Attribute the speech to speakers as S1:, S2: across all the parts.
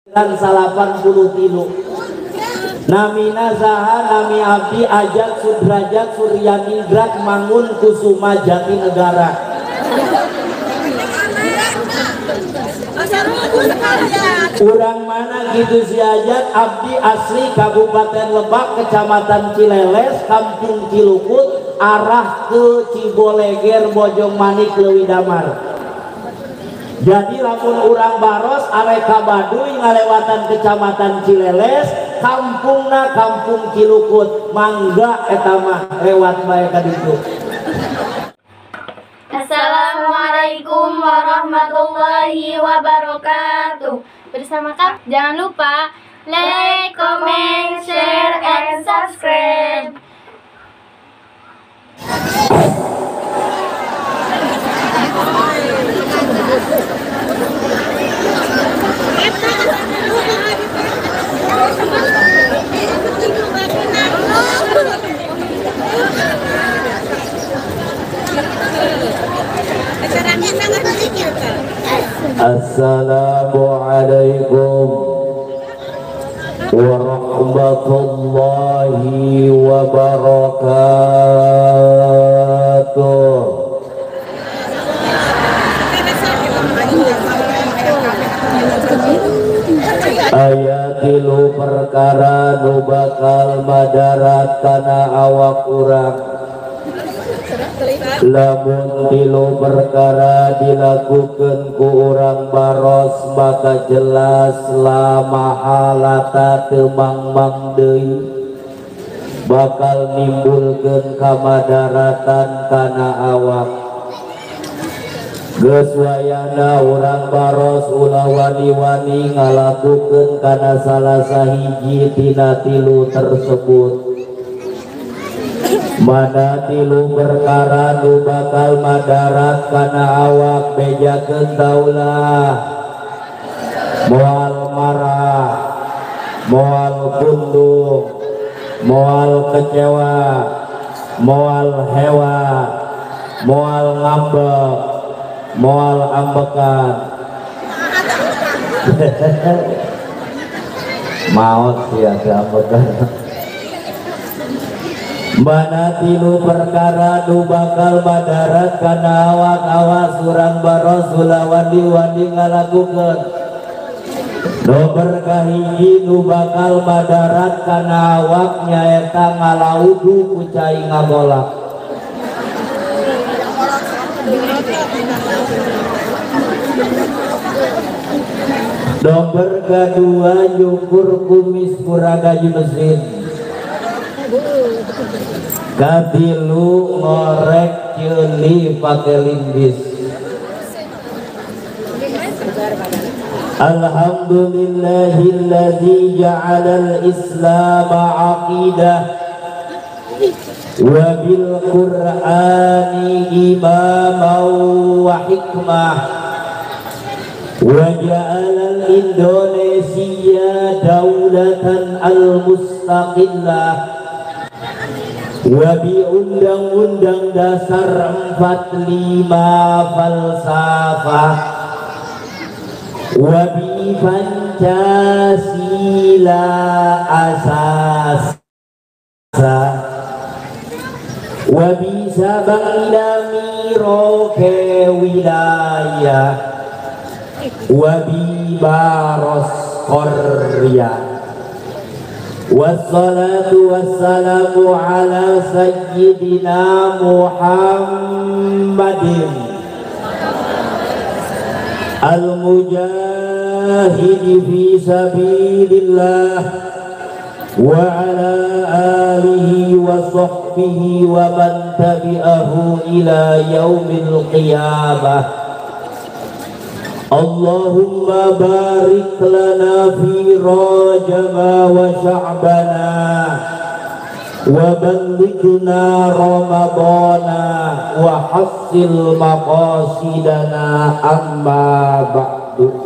S1: dan 83 namina saha nami abdi Ajat Sudrajat Suryaningrat Mangun Kusuma Jatinegara. Urang mana gitu si Ajat abdi asli Kabupaten Lebak Kecamatan Cileles Kampung Cilukut arah ke Ciboleger Bojong Manik Leuwi Damar. Jadi lamun urang baros areka Baduy ngalewatan Kecamatan Cileles kampungna Kampung Cilukut mangga eta mah lewat bae ka ditu.
S2: Assalamualaikum warahmatullahi wabarakatuh. Bersama Kak, jangan lupa like, comment, share, and subscribe.
S1: Assalamualaikum warahmatullahi wabarakatuh. Aya tilu perkara nu bakal madarat kana awak urang. Lamun tilu perkara dilakukeun ku urang baros maka jelas la mahalata teu mangmang deui bakal nimbulkeun kamadaratan kana awak. Geus wayana urang baros ulah wani-wani ngalakukeun kana salah sahiji tina tilu tersebut. Mana tilu perkara nu bakal madarat kana awak bejakeun taulah moal marah, moal pundung, moal kecewa, moal hewa, moal ngambek, moal ambekan. Maot ya ambekan. Mana tilu perkara nu bakal madarat kana awak awas urang baros ulah wandi-wandi ngalakukeun. Nomor kahiji nu bakal madarat kana awak nyaeta ngalaudu ku cai ngagolak. Nomor kedua nyukur kumis kuraga di masjid. Katilu ngorek ceuli pake linggis. Alhamdulillahilladzi ja'alal islam aqidah wa bil qur'ani imaman wa hikmah wa ja'alal Indonesia daulatan al-mustaqillah Wabi undang-undang dasar 45 falsafah Wabi Pancasila asas Wabi sabang miroke wilayah Wabi baros Korea. Wassalatu wassalamu ala sayyidina Muhammadin al-mujahidi fi sabilillah wa ala alihi wa sahbihi wa man tabi'ahu ila yaumil qiyamah. Allahumma barik lana fi rajaba wa sya'bana wa ballighna ramadana wa hassil maqasidana amma ba'du.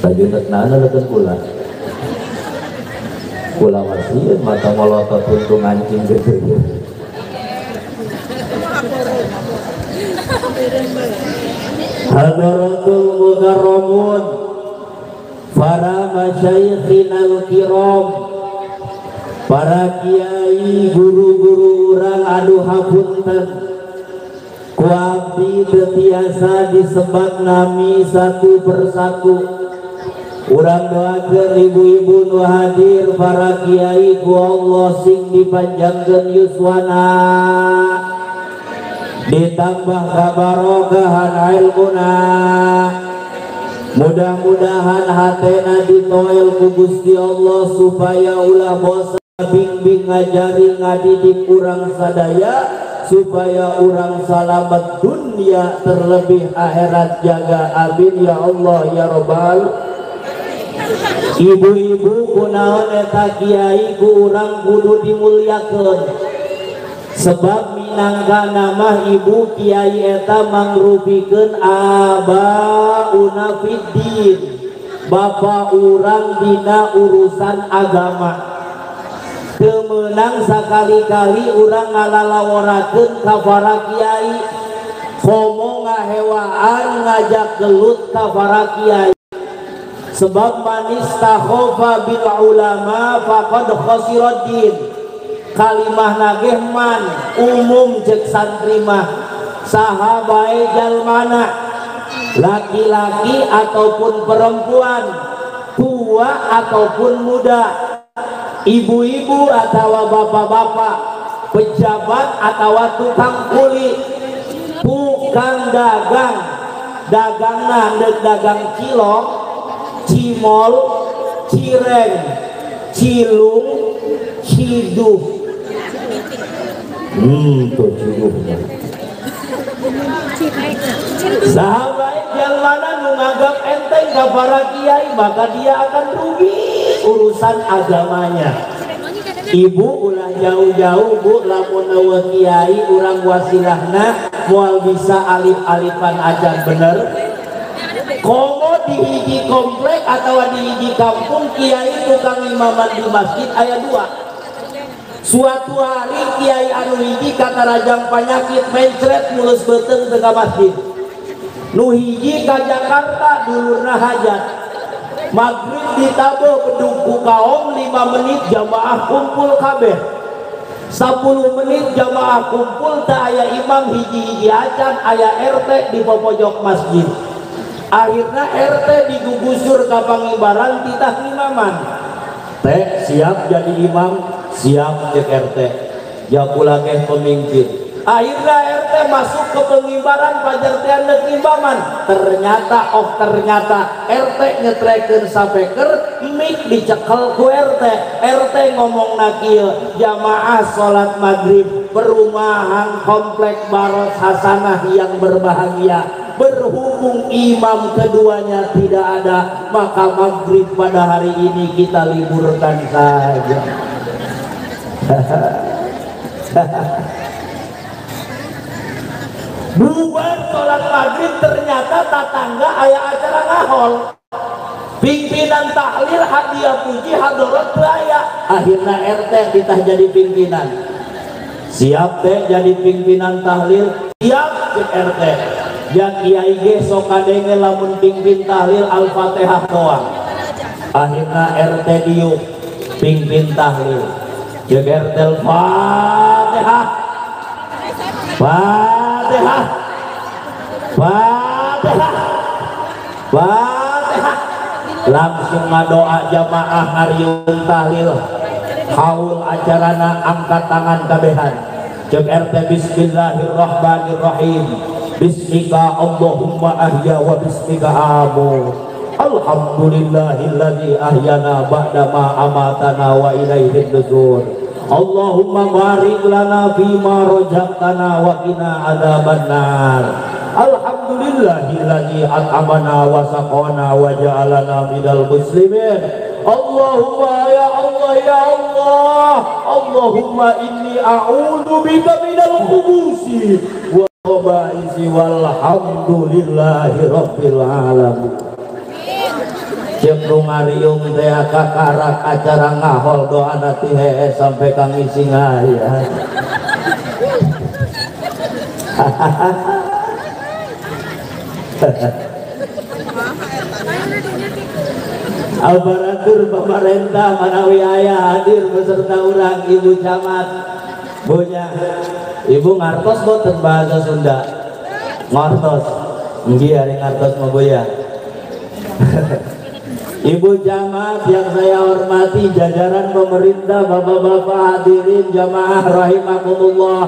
S1: Tajunat nana lekan kula masih mata ngolotot untung anjing gitu. Hadaratul mukarramun, para masyayikhinal kiram, para kiai guru-guru urang anu hapunten ku abdi teu tiasa disebut nami satu persatu. Urang doakeun ibu-ibu nu hadir, para kiai ku Allah sing dipanjangkeun yuswana, ditambah kabarokahan ilmuna, mudah-mudahan hatena ditoel ku Gusti Allah supaya ulah bosan bimbing ngajari ngadidik urang sadaya, supaya urang salamet dunia terlebih akhirat jaga, amin ya Allah ya Rabbal. Ibu-ibu kunaon eta kiai ku urang kudu dimulyakeun, sebab minangka nama ibu kiai eta mangrupikeun abauna fiddin, bapak urang dina urusan agama. Teu meunang sakali-kali urang ngalalaworakeun ka para kiai, komo ngahewaan ngajak gelut ka para kiai. Sebab manis takhofa bil ulama faqad khasiraddin. Kalimah nageh man umum cek santri mah, saha bae jalmana, laki-laki ataupun perempuan, tua ataupun muda, ibu-ibu atau bapak-bapak, pejabat atau tukang kuli, tukang dagang, dagangna deuk dagang cilok, cimol, cireng, cilung, ciduh. Tuh ciduh. Sahabat jalmana nu nganggap enteng ka para kiai, maka dia akan rugi urusan agamanya. Ibu ulah jauh-jauh bu, lamun eueuh kiai urang wasilahna moal bisa alif-alifan acan bener. Komo di hiji komplek atau di hiji kampung kiai tukang imaman di masjid aya dua. Suatu hari kiai anu hiji kata rajang penyakit mencret mulus beuteung teu ka masjid. Nu hiji ka Jakarta dulurna hajat. Maghrib ditabuh bedung ku kaum 5 menit jamaah kumpul kabeh. 10 menit jamaah kumpul teu aya imam hiji-hiji acan, aya RT di pojok masjid. Akhirnya RT digugusur ka pangibaran titah imaman. Teh siap jadi imam, siap cek RT. Ya pula ke pemimpin. Akhirnya RT masuk ke pengibaran pajar teh neuk imaman. Ternyata RT ngetrekeun sapeker, mik dicekel ku RT. RT ngomongna kieu, jamaah salat maghrib perumahan komplek Baros Hasanah yang berbahagia. Berhubung imam keduanya tidak ada, maka maghrib pada hari ini kita liburkan saja. Bubar sholat maghrib, ternyata tetangga aya acara ngahol. Pimpinan tahlil hadiah puji hadarat aya. Akhirnya RT kita jadi pimpinan. Siap teh jadi pimpinan tahlil, siap cek RT. Ya kiai ge sok kadenge lamun pimpin tahlil Al-Fatihah doang. Akhirnya RT diuk pimpin tahlil. Jeung RT Al-Fatihah. Fatihah. Fatihah. Fatihah. Langsung ngadoa jamaah ngariung tahlil. Haul acarana angkat tangan kabehan. Jeung RT Bismillahirrahmanirrahim. Bismika Allahumma ahya wa bismika amut. Alhamdulillahilladzi ahyana ba'da ma amatana wa ilaihin nusyur. Allahumma barik lana fima razaqtana wa qina adzabannar. Alhamdulillahilladzi at'amana wa saqana wa ja'alana minal muslimin. Allahumma ya Allah ya Allah. Allahumma inni a'udzu bika minal khubusi wabaisi walhamdulillahi rabbil alamin. Cek ngariung teh kakarak acara ngahol doa nanti hehe sampai kang isi ngaya. Aparatur pemerintah manawi ayah hadir beserta urang Ibu Camat Bunya. Ibu ngartos boten bahasa Sunda? Ngartos. Nggih ari ngartos mah Buya. Ibu Camat yang saya hormati, jajaran pemerintah, bapak-bapak hadirin jamaah rahimakumullah,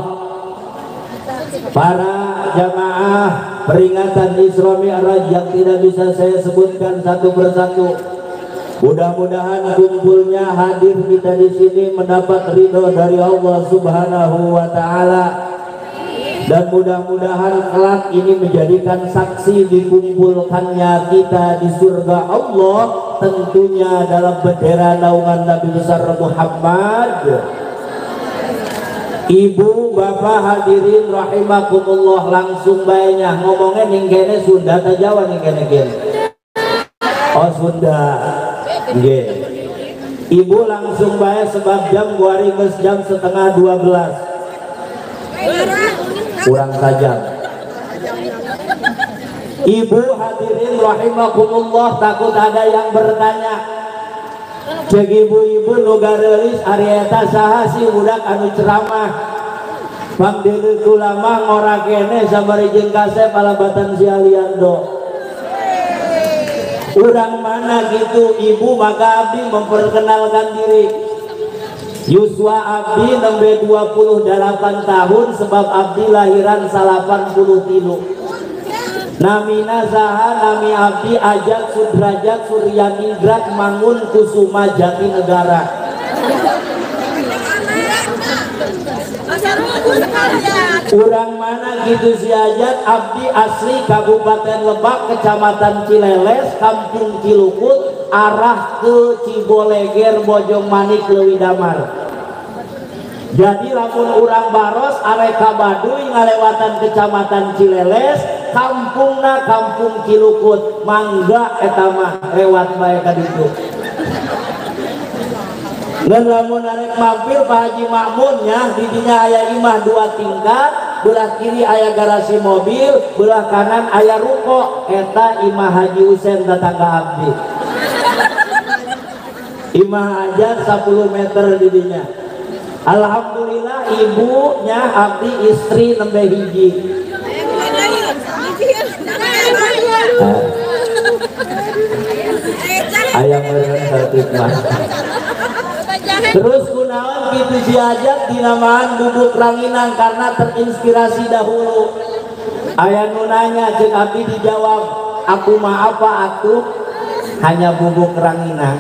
S1: para jamaah peringatan Isra Mi'raj yang tidak bisa saya sebutkan satu persatu. Mudah-mudahan kumpulnya hadir kita di sini mendapat ridho dari Allah Subhanahu wa taala. Dan mudah-mudahan kelak ini menjadikan saksi dikumpulkannya kita di surga Allah, tentunya dalam bendera naungan Nabi besar Muhammad. Ibu bapak hadirin rahimakumullah, langsung banyak ngomongnya ning kene Sunda atau Jawa ning kene kene? Oh Sunda. Nggih. Ibu langsung bae sebab jam guari geus jam setengah 12. Kurang tajam. Ibu hadirin rahimakumullah, takut ada yang bertanya, cek ibu-ibu nu garelis ari eta saha si budak anu ceramah pangdeuleuh ulama ngora kene sabari jeung kasep alabatan si Aliando. Urang mana gitu ibu? Maka abdi memperkenalkan diri. Yuswa abdi nembe 28 tahun sebab abdi lahiran 83. Namina saha? Nami abdi Ajat Sudrajat Suryaningrat Mangun Kusuma Jatinegara. Urang mana gitu si Ajat? Abdi asli Kabupaten Lebak, Kecamatan Cileles, Kampung Cilukut, arah ke Ciboleger, Bojongmanik, Leuwi Damar. Jadi lamun urang baros areka Baduy ngalewatan Kecamatan Cileles, kampungna Kampung Cilukut, mangga eta mah lewat bae ka ditu. Dan lamun arek mampir Pak Haji Makmun nya, di dinya aya imah 2 tingkat, belah kiri aya garasi mobil, belah kanan aya ruko, eta imah Haji Husein tetangga abdi. Imah aja 10 meter di dinya. Alhamdulillah ibunya abdi istri nembe hiji. Ayam meureun tertib mah. Terus kunaon gitu si Ajat dinamaan bubuk ranginang karena terinspirasi dahulu. Aya nu nanya ceuk abdi dijawab, aku mah apa atuh? Hanya bubuk ranginang.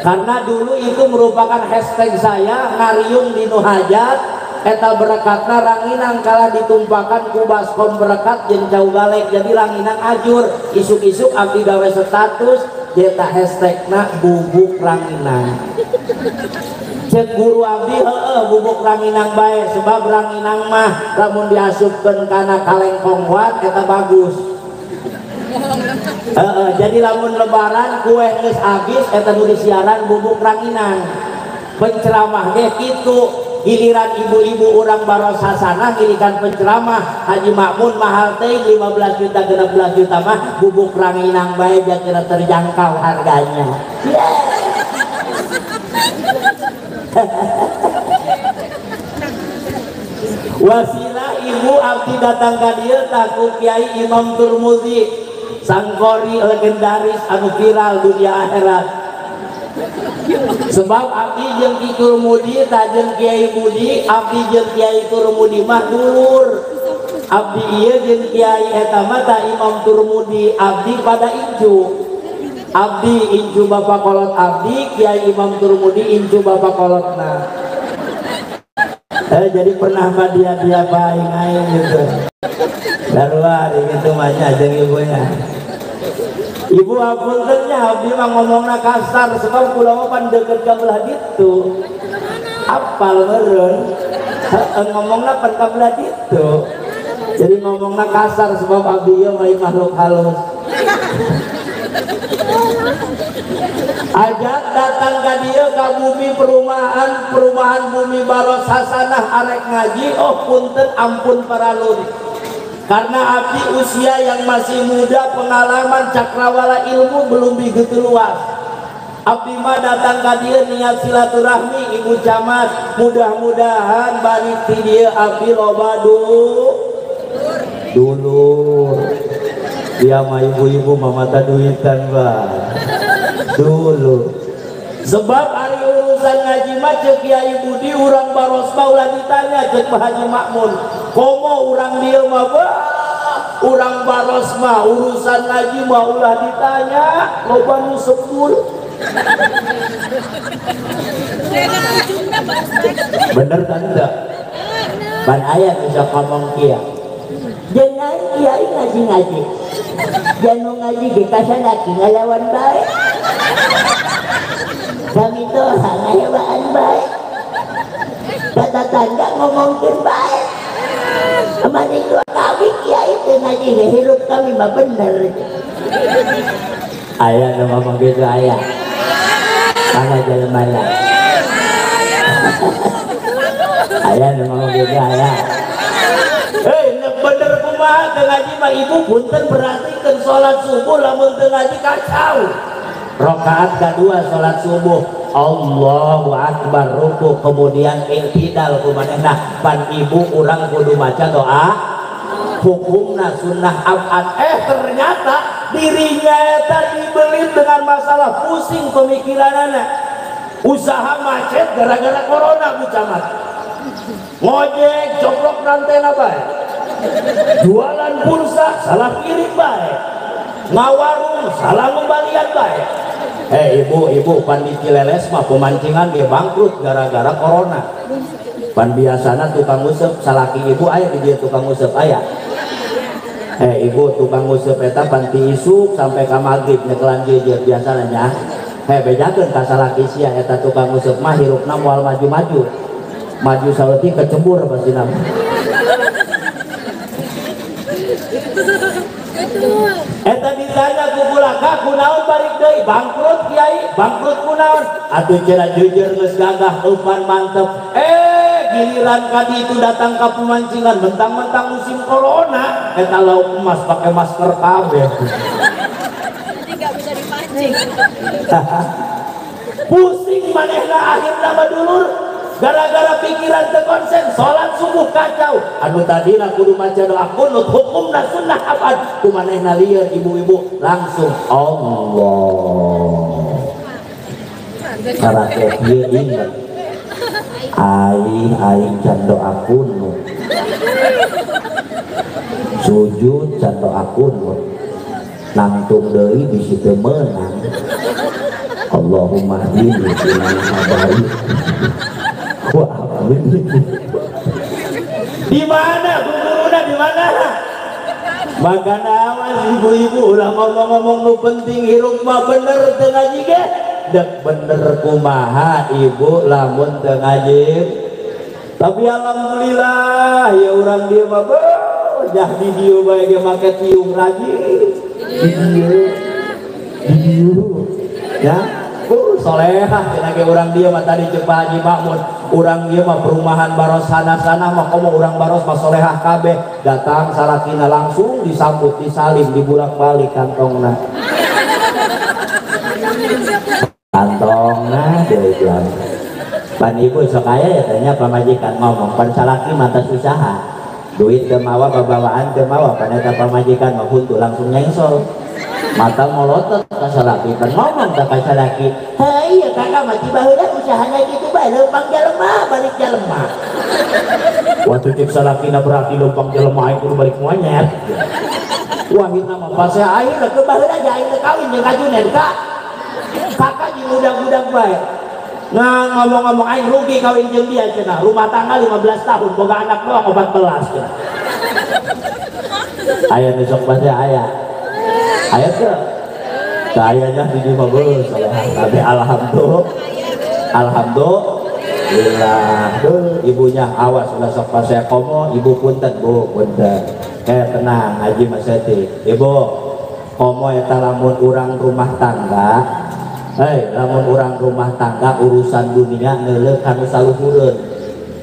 S1: Karena dulu itu merupakan hashtag saya ngariung di nu hajat eta berekatna ranginang kala ditumpakan ku baskom berekat jeung jauh galek, jadi ranginang ajur. Isuk-isuk abdi gawe status jeta hashtagna bubuk ranginang. Cek guru abdi bubuk ranginang bae sebab ranginang mah lamun diasupkeun kana kalengkong wat eta bagus. Jadi lamun lebaran kue geus habis eta nu disiaran bubuk ranginang. Penceramah ge kitu, giliran ibu-ibu urang baros hasanah ngirikan penceramah Haji Makmun mahal teh 15 juta 16 juta mah bubuk ranginang bae jatira terjangkau harganya. Wasilah ibu abdi datang ka dieu taku Kiai Imam Turmuzi, sangkori legendaris anu viral dunia akhirat. Sebab abdi jeung Ki Turmudi tajeng Kiai Budi, abdi jeung Kiai Turmudi mah dulur. Abdi ieu jeung Kiai eta mah ta Imam Turmudi, abdi pada incu. Abdi incu bapak kolot abdi, Kiai Imam Turmudi incu bapak kolotna. Jadi pernah mah dia baing aing gitu. Darua gitu mah jeung ibunya. Ibu apuntennya abdi mah ngomongna kasar sebab kula mah pan deukeut ka belah ditu. Apal meureun. Ngomongna pan ka belah ditu. Jadi ngomongna kasar sebab abdi ieu mah makhluk halus. Ajat datang ka dieu ka bumi perumahan bumi baros hasanah arek ngaji. Oh punten ampun paralun. karena abdi usia yang masih muda, pengalaman cakrawala ilmu belum begitu luas. Abdi mah datang ka dieu niat silaturahmi ibu camat, mudah-mudahan balik ti dieu abdi loba dulur. Dia mah ibu-ibu mamata duitan bah dulu. Sebab hari urusan ngaji mah cek Kiai Budi urang barosma ulah ditanya cek Pak Haji Makmun. Komo urang dieu mah urang barosma urusan ngaji mah ulah ditanya loba nu sepul. Bener kan enggak? Ban aya bisa ngomong kieu. Jangan kiai ngaji-ngaji. Jangan ngaji ge kasanaki ngalawan bae. Kami tuh orang ngayawaan baik. Kata tanda ngomongin baik. Kemarin dua kami kiai itu ngaji hidup kami mah bener. Ayah udah ngomong gitu ayah. Mana jalan mana? Ayah udah ngomong gitu ayah. Hei, bener kumaha teu ngaji mah ibu punten perhatikan sholat subuh lamun teu ngaji kacau. Rakaat kedua sholat subuh Allahu Akbar ruku kemudian i'tidal kumanehna pan ibu urang kudu maca doa hukumna sunnah abad. Ternyata dirinya eta dibelit dengan masalah pusing pemikiranana, usaha macet gara-gara corona Bu Camat, ngojek coplok rantena bae, jualan pulsa salah kirim bae, ngawarung salah ngembalian bae. Ibu pan di Cileles mah pemancingan dia bangkrut gara-gara corona. Pan biasana tukang ngusep salaki ibu aya di dia tukang ngusep aya. Ibu tukang ngusep eta pan ti isuk sampai ka magrib nyekelan jejer biasana nya. Bejakeun ka salaki sia eta tukang ngusep mah hirupna moal maju-maju. Maju saleutik kecembur pasina. Eta ditanya ku bulaka kunaon balik deui bangkrut kiai bangkrut kunaon atuh cenah jujur geus gagah eupan mantep giliran kadi itu datang ka pemancingan mentang-mentang musim corona eta lauk emas pakai masker kabeh tidak bisa dipancing pusing manehna akhirna mah dulur gara-gara pikiran terkonsen sholat subuh kacau anu tadina kudu maca doa kunut hukumna sunnah abad kumanehna lieur ibu-ibu langsung Allah karate ieu inget aing can doa kunut sujud can doa kunut nangtung deui bisi teu meunang Allahumma hdini fiman hadait. Wah, di mana guruna di mana? Maka awas ibu-ibu ulah ngomong-ngomong nu penting hirup mah bener teu ngaji ge. Dek bener kumaha ibu lamun teu ngaji. Tapi alhamdulillah ya urang dieu mah jah di dieu bae ge make tiung rajin. Di dieu. Ya. Solehah cenah ge urang dia mah tadi cek Pak Haji Makmun urang dia mah perumahan baros sana mah komo urang baros mah solehah kabeh datang salakina langsung disambut disalim dibulak-balik kantongna deui bilang pan ibu sok aya ya tanya pamajikan ngomong pan salaki mah teu usaha duit teu mawa babawaan teu mawa pan eta pamajikan mah huntu langsung nyengsol mata molotot ka salaki pan ngomong ka salaki hei ya kakak mah tiba heula usahanya gitu bae leumpang jelema balik jelema waktu cek salakina berarti leumpang jelema aing kudu balik monyet wah hina mah pas aing ke baheula aja aing kawin jeung kajunen ka kakak jeung budak-budak bae nah ngomong-ngomong aing rugi kawin jeung dia cenah rumah tangga 15 tahun boga anak doang 14 cenah aya besok bae aya ayat ke kayaknya di 15 tapi alhamdulillah tuh ibunya awas sudah sok pas saya komo ibu punten bu punten tenang Haji Mas Seti ibu komo eta lamun urang rumah tangga lamun urang rumah tangga urusan dunia neuleuk kanu saluhureun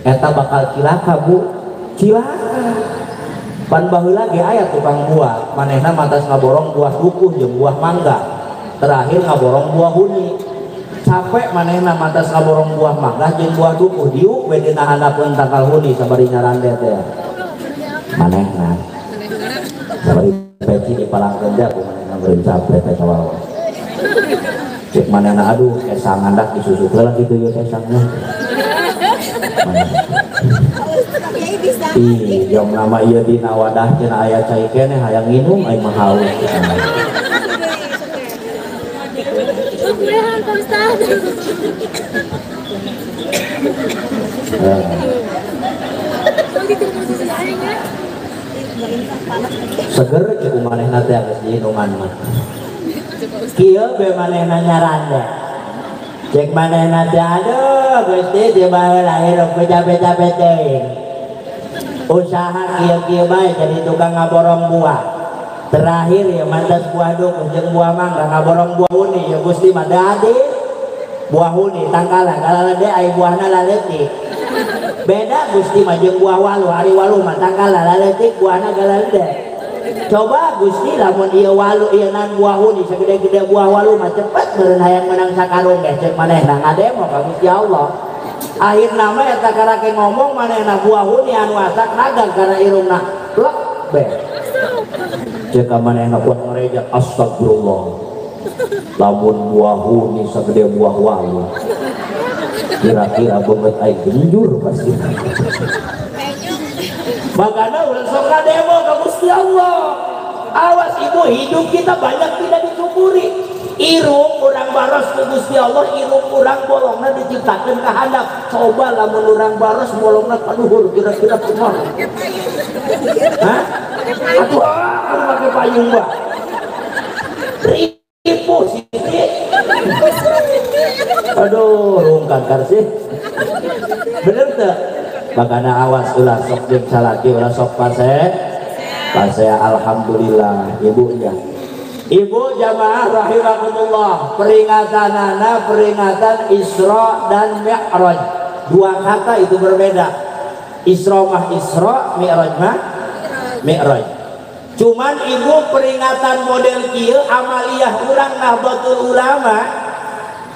S1: eta bakal cilaka bu cilaka pan baheula ge aya tukang buah manehna matas ngaborong buah dukuh jeung buah mangga terakhir ngaborong buah huni capek manehna matas ngaborong buah mangga jeung buah dukuh diuk we dina handapkeun tangkal huni sabari nyarande teh manehna sabari peci di palang kerja ku manehna beureum capek teh kawawa cek manehna aduh kesang handak disusut heula kitu ieu kesangna ih jom nama ieu dina wadah cenah aya cai keneh hayang nginum aing mah haus seger cek manehna teh geus diinungan mah kieu be manehna nyaranda cek manehna teh aduh Gusti di baheula hirup capek-capek teuing usaha kieu-kieu bae jadi tukang ngaborong buah terakhir ya mantas buah dukuh jeung buah mangga ngaborong buah huni ya Gusti mah dadi buah huni tangkalan kalalede aya buahna laletik beda Gusti mah jeung buah walu ari walu mah tangkalan laletik buahna galalede coba Gusti lamun ieu walu ieu nan buah huni sagede-gede buah walu mah cepet meureun hayang menang sakarung ge cek manehna ngademo ka Gusti Allah akhir nama eta karake ngomong manehna buah huni anu asak nagang karena irungna plek be cek manehna kuat ngareja astagfirullah lamun buah huni sagede buah walu kira-kira beungeut aya genjur pasti makanya ulah sok ngademo ka Gusti Allah awas ibu hidup kita banyak tidak disyukuri irung urang baros ke Gusti Allah irung urang bolongna diciptakeun ka handap coba lamun urang baros bolongna ka luhur kira-kira kumaha hah atuh aku make payung bah ribu sih aduh rungkang karsih bener teh makanya awas ulah sok jeung salaki ulah sok pase alhamdulillah ibu ya ibu jamaah rahimakumullah peringatanana peringatan Isra dan Mi'raj dua kata itu berbeda Isra mah Isra Mi'raj mah Mi'raj cuman ibu peringatan model kieu amaliyah urang Nahdlatul Ulama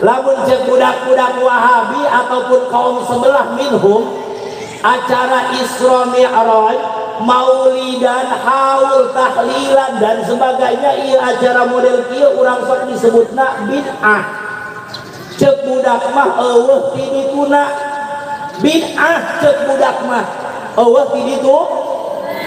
S1: lamun cek budak-budak Wahabi ataupun kaum sebelah minhum acara Isra Mi'raj maulidan haul tahlilan dan sebagainya ieu acara model kieu urang sok disebutna bid'ah cek budak mah eueuh ti dituna bid'ah cek budak mah eueuh ti ditu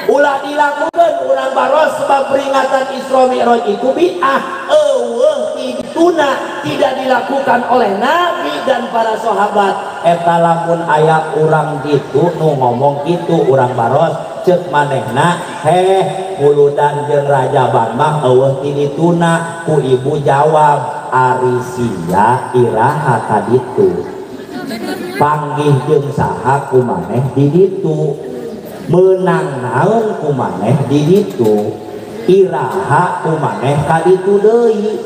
S1: ulah dilakukan urang baros sebab peringatan Isra Mi'raj itu bid'ah eueuh ti dituna tidak dilakukan oleh Nabi dan para sahabat eta lamun aya urang gitu nu ngomong gitu urang baros cek manehna heh muludan jeung rajaban mah eueuh ti dituna ku ibu jawab ari sia iraha ka ditu panggih jeung saha ku maneh di ditu meunang naon ku maneh di ditu iraha ku maneh ka ditu deui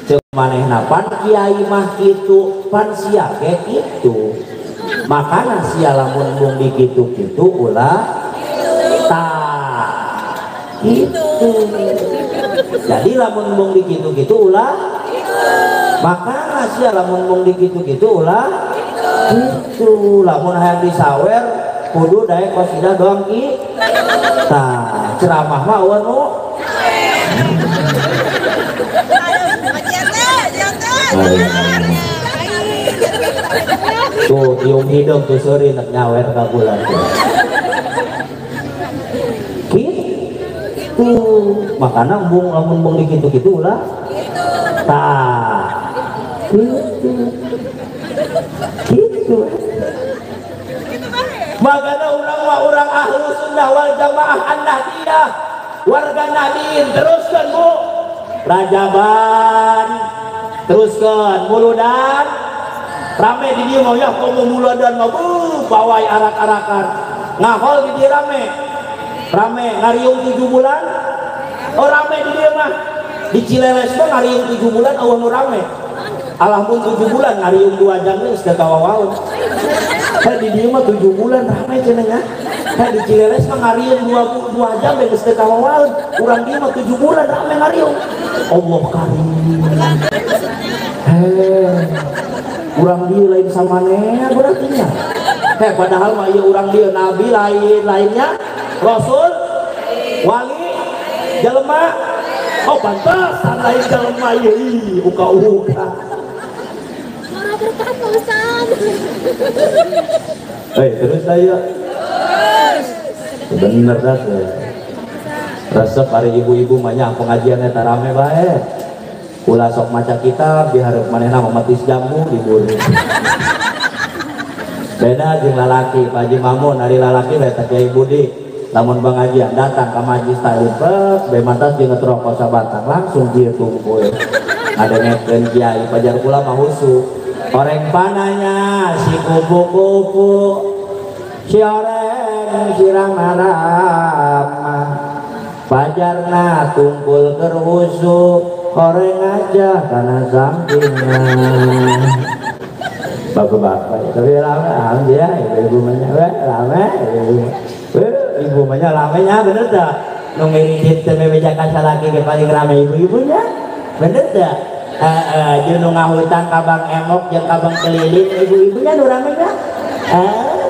S1: cek manehna pan kiai mah kitu pan sia ge kitu makana sia lamun mung dikitu-kitu ulah gitu jadi lamun mung dikitu-kitu ulah makana sia lamun mung dikitu-kitu ulah gitu lamun hayang disawer kudu daek qasidah doang ki tah ceramah mah eueuh nu tuh tiung hidung tuh seureun nak nyawer ka bulan gitu makana lamun mung dikitu-kitu ulah tah gitu makanya orang ahlu sunnah wal jamaah an-nahdiyah warga Nahdien teruskan bu rajaban teruskan muludan rame di dia mau ya komo muludan mau bawai arak-arakan ngahol di dia rame ngariung 7 bulan oh rame di dia mah di Cileles mah ngariung 7 bulan awan rame alhamdulillah 7 bulan ngariung 2 jam ini sudah kawawaun di dia mah 7 bulan rame cenah di Cileres mah ngariung 2 jam beres teh kawawaeun. Urang dieu mah 7 bulan rame ngariung. Allah karim. Urang dieu lain samaneh berarti nya. Padahal mah ieu urang dieu nabi lainnya rasul wali jelema. Oh pantesan lain jelema ieu uka-uka.
S2: Suara berkah Pak Ustaz.
S1: Terus saya bener dah resep hari ibu-ibu banyak pengajian eta rame bae ulah sok maca kitab diharap manehna mamatis jambu diburu beda jeung lalaki Pak Haji Mamun hari lalaki bae teh Kiai Budi lamun pengajian datang ke majlis taklim be mantas jeung ngetrokos sabatang langsung dieu tungkul ngadengekeun kiai pajar kula mah husu oreng pananya si kupu-kupu si oreng sirang narama pajarna tungkul kerhusu oreng aja karena sampingnya bapak-bapak tapi lama alhamdulillah ibu banyak lama ibu banyak lamanya bener tak nunggirin teme bejakan salaki ke paling ramai ibu-ibunya bener tak jeung ngahutang kabang emok jeung kabang keliling ibu-ibunya nu rame dah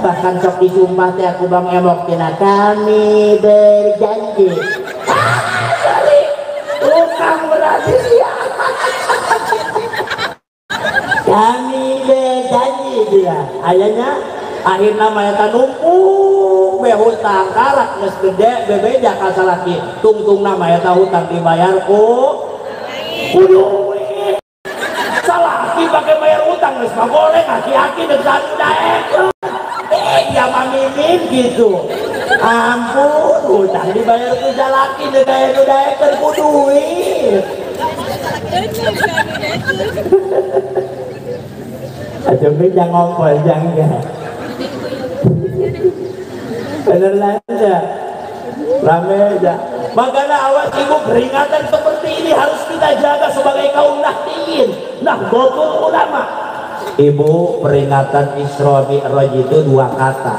S1: bahkan sok disumpah teh aku bang emok tina kami berjanji sorry tukang berarti sia kami berjanji dia ayahnya akhirnya mayata numpuk be hutang karak geus gede bebeja ka salaki tungtung nama eta hutang dibayar ku kudu salaki pakai bayar utang geus mah boleh aki-aki deuk daek ya mamimin gitu ampun utang dibayar ku salaki deuk daek ku duit aja jangan ngompol jangan bener aja rame aja makanya awas ibu peringatan seperti ini harus kita jaga sebagai kaum nahdlatul ulama. Ibu peringatan Isra Mi'raj itu 2 kata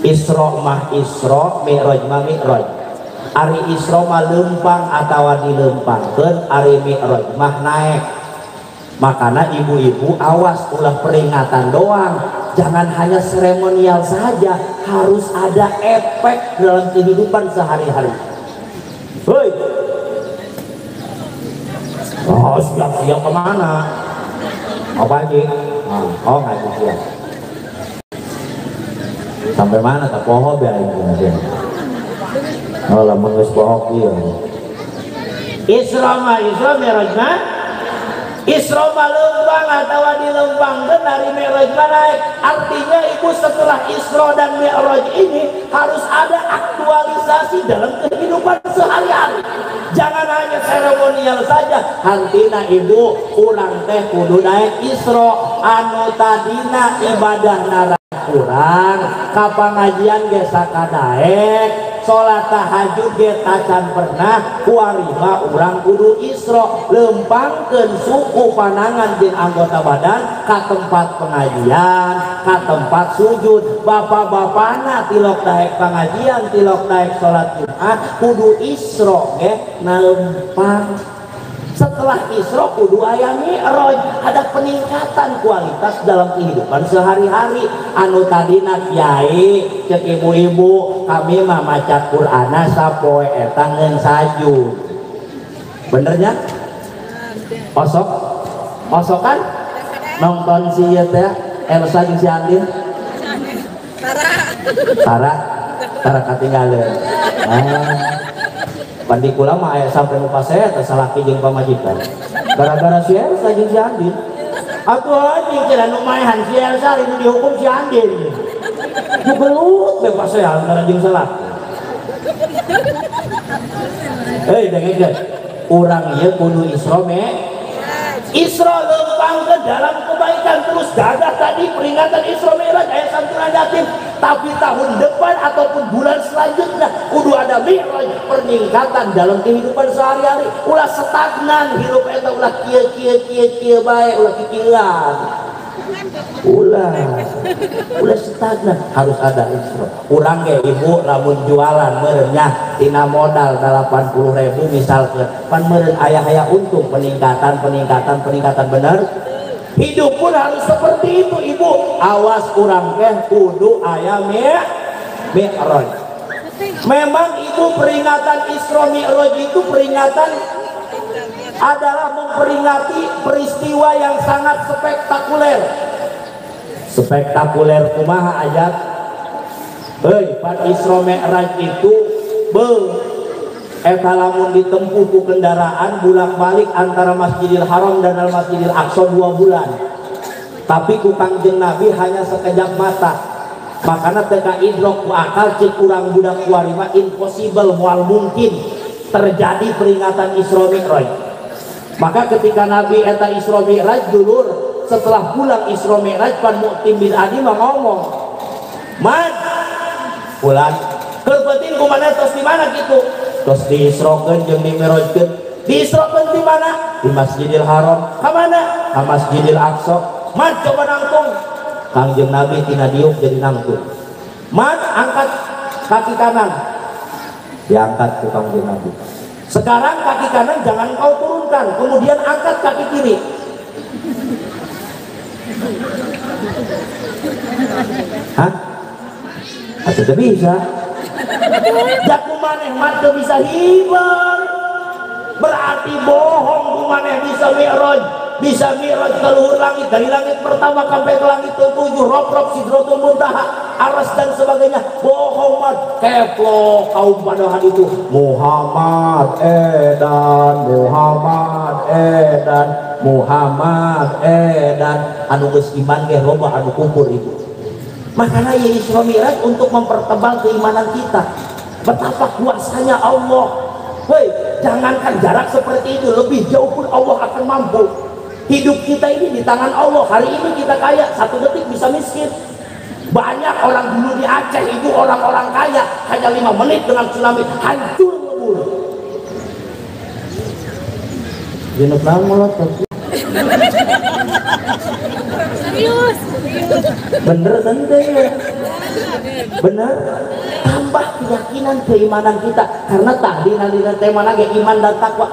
S1: Isra mah Isra Mi'raj mah Mi'raj ari Isra mah lempang atawa dilempangkeun ari Mi'raj mah naik makanya ibu-ibu awas ulah peringatan doang jangan hanya seremonial saja harus ada efek dalam kehidupan sehari-hari. Hoi oh siap-siap kemana apa lagi oh ngaji siap sampai mana tak poho biar ini oh lah mengus poho dia Isra Mi'raj mah Isra lempang atau dilempangkan dari Mi'raj naik artinya ibu setelah Isra dan Mi'raj ini harus ada aktualisasi dalam kehidupan sehari-hari jangan hanya seremonial saja hantina ibu ulang teh kudu naik Isra anu tadina ibadah nara kurang kapangajian gesa kadaek sholat tahajud ge tacan pernah kuarima urang kudu Isra lempangkeun suku panangan jeung anggota badan ka tempat pengajian ka tempat sujud bapak-bapana tilok daek pengajian tilok daek sholat Jumat kudu Isra ge nalempang setelah Isra kudu aya Mi'raj ada peningkatan kualitas dalam kehidupan sehari-hari anu tadina kiai cek ibu-ibu kami mah maca Qur'ana sapoe eta ngeun sajud benernya osok kan nonton si ieu teh Elsa jeung si Andin Tara katinggalan Pandi kula mah aya sampai muka saya tersalaki jeung pamajikan. Gara-gara si Elsa jeung si Andin. Atuh anjing kira nu maehan si Elsa ini dihukum si Andin. Nu gelut be pas saya antara jeung salaki. Dengekeun. Urang ieu kudu Isra lempang ke dalam kebaikan terus dadah tadi peringatan Isra Mi'raj ayat santunan yatim tapi tahun depan ataupun bulan selanjutnya kudu ada Mi'raj peningkatan dalam kehidupan sehari-hari ulah stagnan hidup eta ulah kieu bae ulah kikieuan ulah stagnan, harus ada Isra. Urang ge ibu lamun jualan merenya tina modal 80.000 misalkan pan meureun aya untung peningkatan bener. Hidup pun harus seperti itu ibu. Awas urang teh kudu aya mi'raj. Memang ibu peringatan Isra Mi'raj itu peringatan adalah memperingati peristiwa yang sangat spektakuler. Spektakuler kumaha ayat pan Isra Mi'raj itu eta lamun ditempuh ku kendaraan bolak-balik antara Masjidil Haram dan Masjidil Aqsa 2 bulan, tapi ku Kangjeng Nabi hanya sekejap mata. Makanya teka idrok ku akal cek kurang budak kuarima impossible mual mungkin terjadi peringatan Isra Mi'raj. Maka ketika Nabi eta Isra Mi'raj dulur setelah pulang Isra Mi'raj pan Mu'tim bin Adi mah ngomong, "Man, pulang keupetin kumaha tos di mana gitu?" Tos diisrokeun jeung dimi'rajkeun. Diisrokeun di mana? Di Masjidil Haram. Ka mana? Ka Masjidil Aqsa. Man, coba nangtung. Kangjeng Nabi tina diuk jadi nangtung. Man, angkat kaki kanan. Diangkat ke Kangjeng Nabi. Sekarang kaki kanan jangan kau turunkan, kemudian angkat kaki kiri. Hah? Atau tidak bisa? Jaku maneh mata bisa hibur, berarti bohong. Kumaneh bisa mi'raj ke luhur langit, dari langit pertama sampai ke langit ke-7, rob Sidratul Muntaha, aras dan sebagainya. Bohong mat keplok kaum pada hari itu. Muhammad edan anu geus iman ge loba anu kufur itu. Makanya ya Isra Mi'raj untuk mempertebal keimanan kita betapa kuasanya Allah. Woi, jangankan jarak seperti itu, lebih jauh pun Allah akan mampu. Hidup kita ini di tangan Allah. Hari ini kita kaya, 1 detik bisa miskin. Banyak orang dulu di Aceh itu orang-orang kaya, hanya 5 menit dengan tsunami hancur lebur. Jenuh molot.
S2: Serius.
S1: Bener tentu ya. Bener. Tambah keyakinan keimanan kita, karena tadi nanti tema lagi iman dan takwa.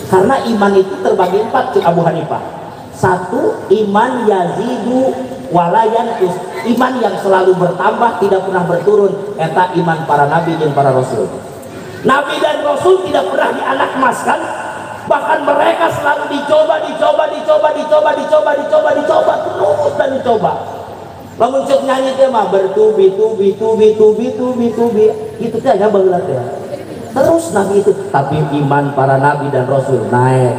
S1: Karena iman itu terbagi 4 cik Abu Hanifah. 1, iman yazidu walayankus, iman yang selalu bertambah tidak pernah berturun. Eta iman para nabi dan para rasul. Nabi dan rasul tidak pernah dianakmaskan, bahkan mereka selalu dicoba terus dan dicoba. Lamun cek nyanyi teh mah bertubi itu teh ya baheula teh. Terus nabi itu, tapi iman para nabi dan rasul naik.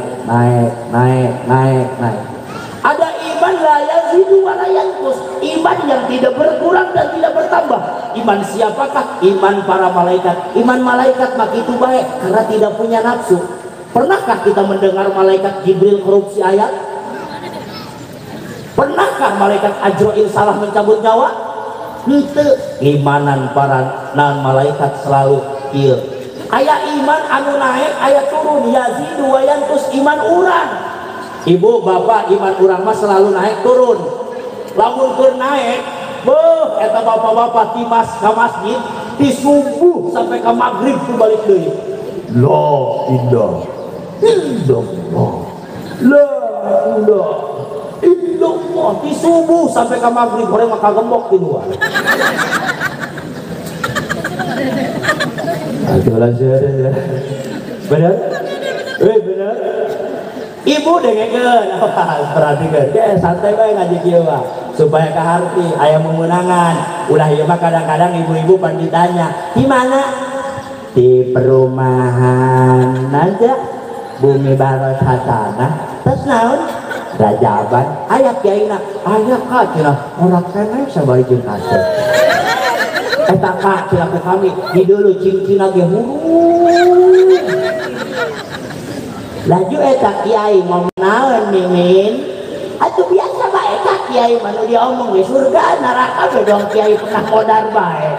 S1: Ada iman la yazidu wa la yanqus, iman yang tidak berkurang dan tidak bertambah. Iman siapakah? Iman para malaikat. Iman malaikat mah itu baik karena tidak punya nafsu. Pernahkah kita mendengar malaikat Jibril korupsi ayat? Pernahkah malaikat Ajrail salah mencabut nyawa? Henteu. Imanan para malaikat selalu ieu. Aya iman anu naik, aya turun, yazidu wa yanqus, iman urang. Ibu bapak iman urang mah selalu naik turun. Lamun keur naik, beuh eta bapak-bapak ti ka masjid di subuh sampai ke maghrib tu balik deui. La ilaha illallah. La ilaha illallah, di subuh sampai ke maghrib orang mah kagembok di luar. Benar? Benar. Ibu dengekeun, perhatikan, santai bae ngaji kieu mah supaya kaharti aya memenangan. Ulah ieu mah kadang-kadang ibu-ibu pan ditanya, "Di mana?" "Di perumahan aja Bumi Baros Hasanah." "Terus naon?" "Rajaban." "Aya kiaina?" "Aya ka cenah, ora keneh sabari jeung kasep." "Eta ka cenah ku kami di dulu cing-cingna ge huruf." Laju eta kiai mau naon mimin? Atuh biasa bae eta kiai manu dia omong di surga neraka we dong kiai pernah modar bae.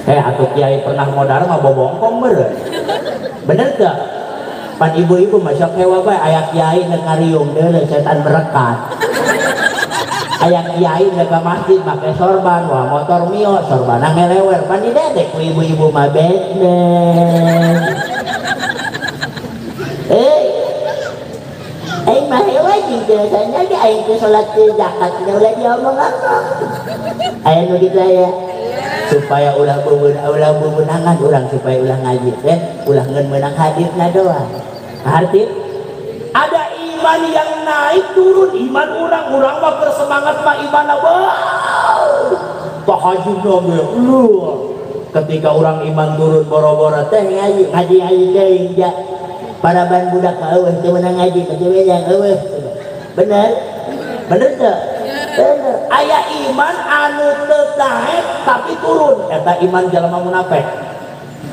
S1: Atuh kiai pernah modar mah bobongkong meureun. Bener teu? pan ibu-ibu masuk hewa bae aya kiai nu ngariung deuleu setan merekat. Aya kiai jaga masjid make sorban, wah motor mio sorban ngelewer pan didedek ku ibu-ibu mah bedeng. Aing mah hewa juga biasanya di aing ke salat ke zakat udah diomong apa. Aya nu ditanya supaya ulah bebenangan orang supaya ulah ngaji teh ulah ngeun meunang hadirna doang. Arti ada iman yang naik turun iman orang mah bersemangat mah iman wow. Tahajudna ge ketika orang iman turun boro-boro teh ngaji teh ya. Para ban budak eueuh teu meunang ngaji teh yang eueuh. Bener teu? Bener. Aya iman anu teu naik tapi turun eta iman jalma munafik.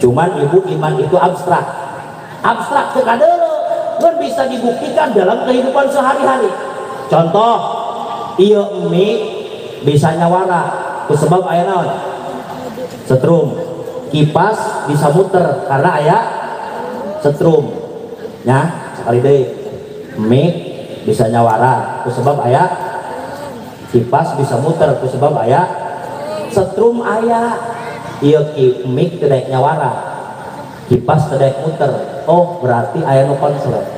S1: Cuman ibu iman itu abstrak teu kadeuleu ngan bisa dibuktikan dalam kehidupan sehari-hari. Contoh ieu mie bisa nyawara ku sebab aya naon? Setrum. Kipas bisa muter karena aya setrum. Ya, sekali deui mie bisa nyawara ku sebab aya kipas bisa muter ku sebab aya setrum aya. Ieu mie teu daek nyawara, kipas teu daek muter. Oh, berarti aya nu konslet.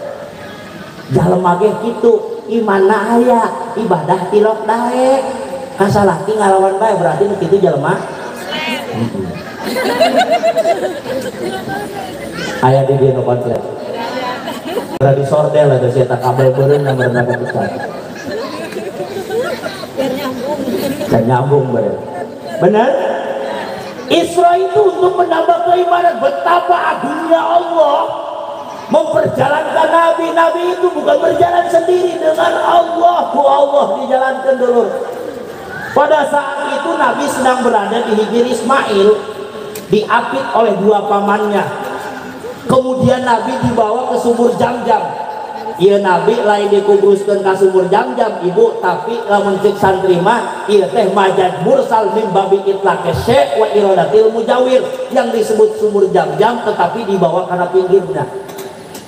S1: Jalema ge kitu, imanna aya, ibadah tilok daek. Kasalaki ngalawan bae berarti nu kitu jalema. Aya di dieu nu konslet. Berarti sordel ada saya kabel beureun yang bernaga besar. Dan nyambung benar. Isra itu untuk menambah keimanan. Betapa agungnya Allah memperjalankan nabi itu bukan berjalan sendiri dengan Allah. Allah dijalankan dulu. Pada saat itu Nabi sedang berada di Hijri Ismail, diapit oleh dua pamannya. Kemudian Nabi dibawa ke sumur Jam-Jam. Iya Nabi lain dikubruskan ke sumur Jam-Jam ibu, tapi lamun cek santri mah ieu teh majad mursal min babi itlaqe syai' wa iradatil mujawir, yang disebut sumur Jam-Jam tetapi dibawa karena pinggirnya.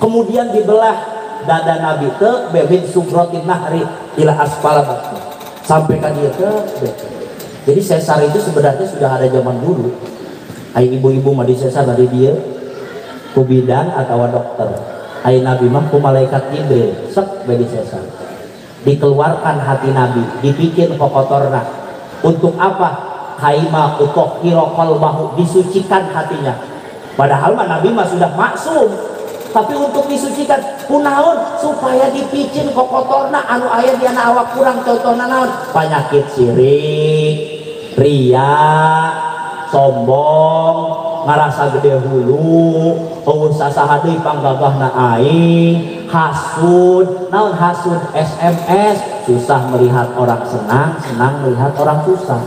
S1: Kemudian dibelah dada Nabi teh bebin subratin nahri ila asfala batni sampai kan ieu teh. Jadi sesar itu sebenarnya sudah ada zaman dulu. Ai ibu-ibu mah di sesar dari dia ku bidan atau dokter. Ai Nabi mah ku malaikat Jibril sek bedi sesar. Dikeluarkan hati Nabi, dipikir kokotorna. Untuk apa? Kaima utahhira qalbahu, disucikan hatinya. Padahal mah Nabi mah sudah maksum. Tapi untuk disucikan kunaon supaya dipicin kokotorna anu aya di awak kurang, contohna naon? Penyakit sirik, ria, sombong, ngarasa gede hulu, sasaha deui panggagahna aing, hasud. Naon hasud? SMS, susah melihat orang senang, senang melihat orang susah.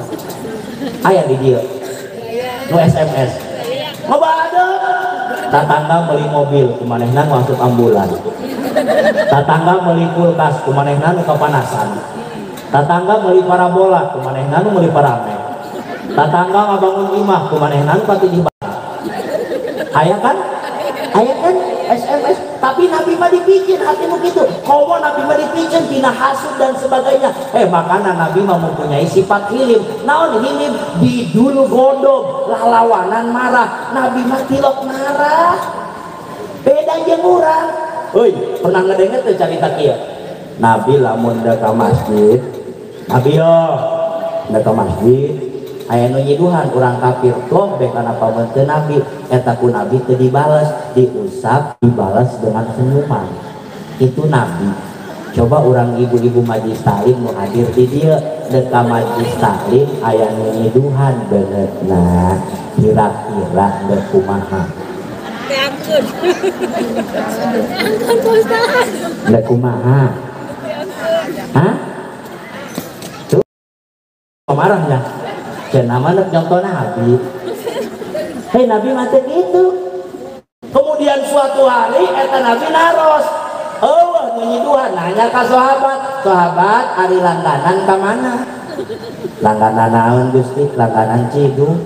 S1: Aya di dieu nu SMS ngobade. Tatangga beli mobil kumanehna masuk ambulan, tatangga beli kulkas kumanehna nu kapanasan, tatangga beli parabola kumanehna nu meuli parame, tatangga ngabangun imah kumanehna nu pati dibahas. Aya kan SMS. Tapi Nabi mah dipicin hatimu gitu. Komo Nabi mah dipicin tina hasud dan sebagainya. Makanya Nabi mah mempunyai sifat hilim. Naon hilim? Bidul godom, lalawanan marah. Nabi mah tilok marah. Beda jeung urang. Euy, pernah ngedenger teh carita kieu? Nabi lamun da ka masjid, Nabi yo da ka masjid, aya nu nyiduhan urang kafir toh bek kana pameunteun Nabi eta ku Nabi teu dibales, diusap dibalas dengan senyuman. Itu Nabi. Coba orang ibu-ibu majlis taklim nu hadir di dieu dek ka majlis taklim aya nu nyiduhan beneutna kira-kira dek kumaha?
S2: Ampun. Ampun Ustaz.
S1: Dek kumaha? Hah? Tuh marahnya. Cenah mah contohna Nabi. Nabi mati gitu. Kemudian suatu hari eta Nabi naros. Nyiduhan nanya ke sahabat ari langganan ka mana? Langganan naon Gusti? Langganan Cidung.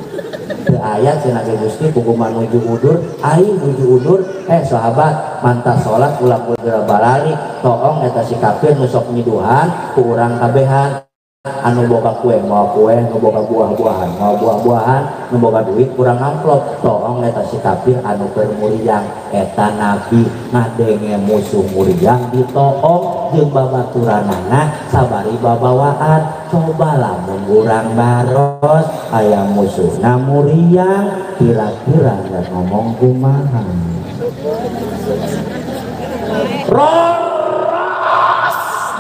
S1: Teu aya cenah ge Gusti kumaha nuju udur, aing nuju udur, sahabat mantah salat ulah kudu balali, toong eta si kafir nu sok nyiduhan ku urang kabehan. Anu boga kue mau kue, nu boga buah-buahan mau buah-buahan, nu boga duit kurang amplop, toong eta si kafir anu keur muriang eta nabi ngadenge musuh muriang ditoong jeung babaturanana sabari babawaan. Coba lamun urang baros aya musuhna muriang kira-kira ngomong kumaha.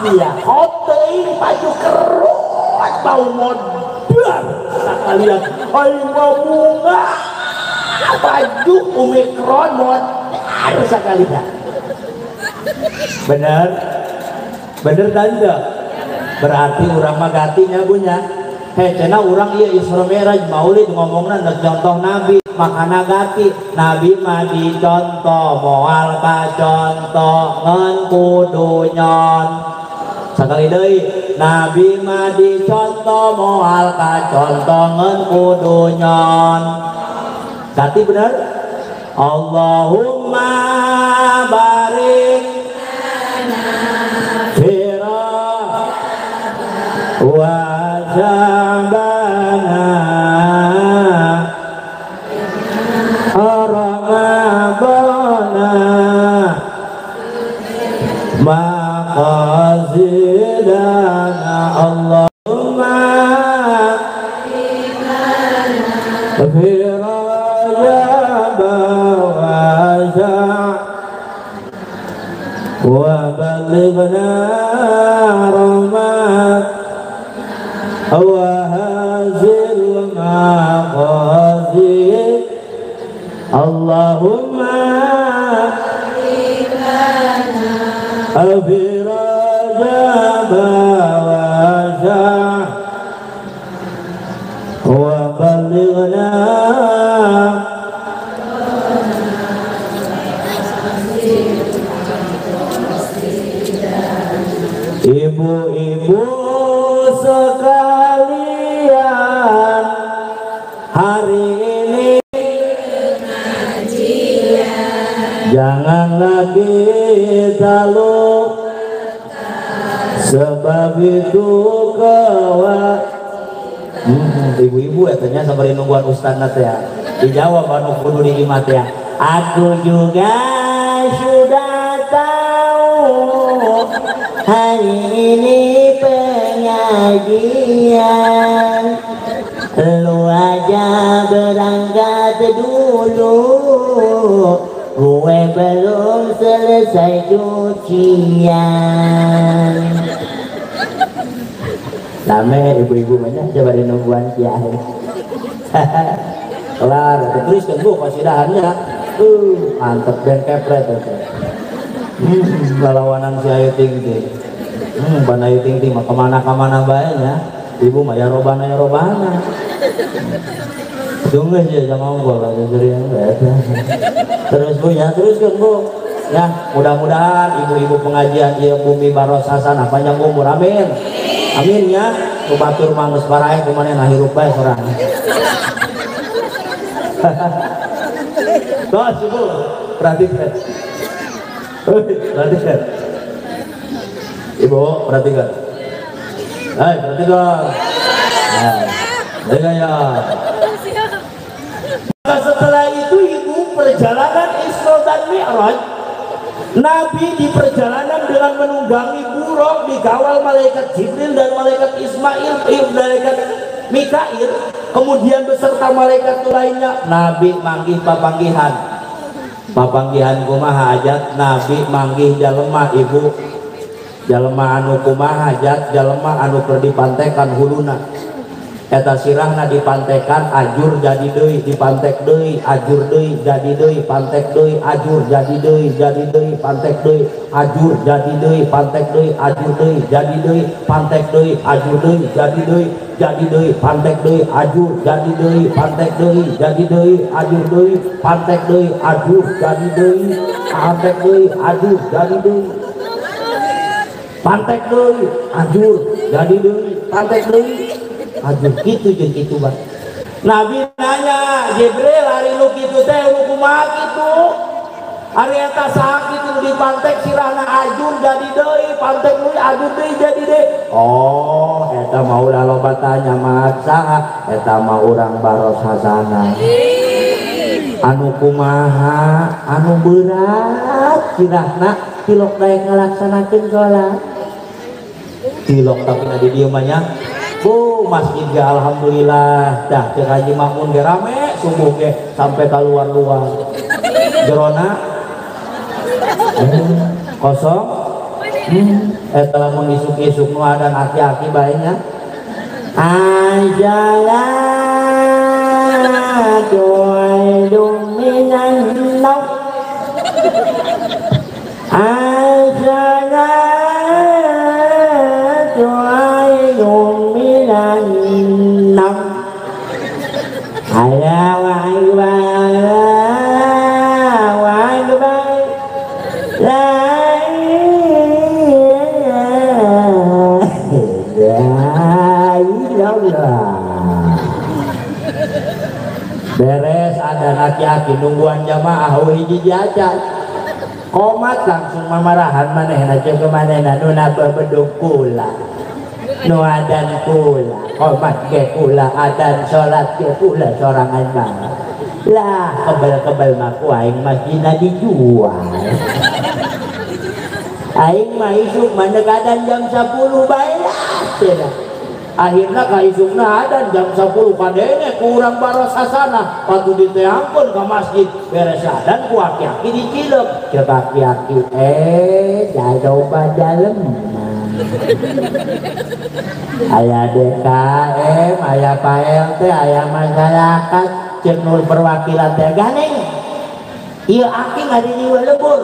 S1: Dia hotei baju keruat bau modal sekalian aing bunga baju omikron modal sekalian. Bener tanda berarti urang mah gatinya punya cenah urang ieu Isra Mi'raj Maulid ngomongna contoh nabi makana gati nabi mah dicontoh moal kacontoh ngan kudu nyon. Sakali deui nabi mah dicontoh moal kacontoh ngan kudu nyon. Gati bener. Allahumma barik fira wa jabana Ramadana maqasidana Allahumma fira wa balighna rahmat wa hazil maqasid Allahumma abirajaba wa balighna. Ibu-ibu sekalian, hari ini jangan lagi taluk, sebab itu ibu-ibu etanya sabari nungguan ustadna teh dijawab anu kudu diimat ya. Aku juga sudah tahu hari ini pengajian, lu aja berangkat dulu, gue belum selesai cucian. Lame ibu-ibu banyak coba di nungguan kiai. Kelar, terus kan bu kasidahannya, mantep dan kepret itu. Lalawanan si Ayu Ting Ting, Bana Ayu Ting Ting mah kemana baiknya, ibu mah ya robana. Tunggu aja jangan ngobrol aja dari yang beda. Terus bu ya, teruskan bu. Ya, mudah-mudahan ibu-ibu pengajian dia bumi baros hasanah panjang umur, amin. Amin ya. Kubatur mangus parae kumaha nahirup bae sorang. Tos ibu, perhatikan. Perhatikan. Ibu, perhatikan. Hai, perhatikan. Nah, ya. Maka setelah itu ibu perjalanan Isra dan Mi'raj, Nabi di perjalanan dengan menunggangi buruk dikawal malaikat Jibril dan malaikat Ismail, malaikat Mikail, kemudian beserta malaikat lainnya. Nabi manggih papanggihan kumaha hajat, Nabi manggih jalema ibu, jalema anu kumaha hajat, jalema anu keur dipantekan huluna. Eta sirahna dipantekan ajur jadi deui, dipantek deui, ajur deui, jadi deui, pantek deui, ajur jadi deui, pantek deui, ajur jadi deui, pantek deui, ajur deui, jadi deui, pantek deui, ajur deui, jadi deui, pantek deui, ajur jadi deui, pantek deui, jadi deui, ajur deui, pantek deui, ajur jadi deui, pantek deui, ajur jadi deui, pantek deui, ajur jadi deui, pantek deui, ajur gitu jeung kitu Bang. Nabi nanya Jibril hari nu kitu teh nu kumaha kitu ari eta saha kitu dipantek sirahna ajur jadi deui pantek nu ajur deui jadi deui oh eta mah ulah loba tanya mah saha eta mah urang baros hasanah anu kumaha anu berat sirahna tilok daek ngalaksanakeun salat tilok tapi na di dieu mah nya masjid ya alhamdulillah dah ke Haji Makmun ge rame subuh ge sampai keluar-luar jerona kosong eta lamun isuk-isuk nu adan aki-aki bae nya ajalah doidum minan nau ajalah doidum minan nau Allahu akbar Allahu akbar la ilaha illallah beres ada aki-aki nungguan jamaah hiji jajan komat langsung mamarahan manehna jeung kemanehna nu napa bedug kula nu adan kula komat ge kula adan salat ge kula sorangan mah lah kebel-kebel mah ku aing mah dina dijual aing mah isuk mandeg adan jam 10 bae lah cenah akhirna ka isukna adan jam 10 kadenge kurang baros hasanah patu diteangkeun ka masjid beres adan ku aki-aki dicilep ceuk aki-aki dadoba dalem aya DKM aya PLT aya masyarakat ceuk nur perwakilan teh ganeng ieu aki ngadi dieu lembur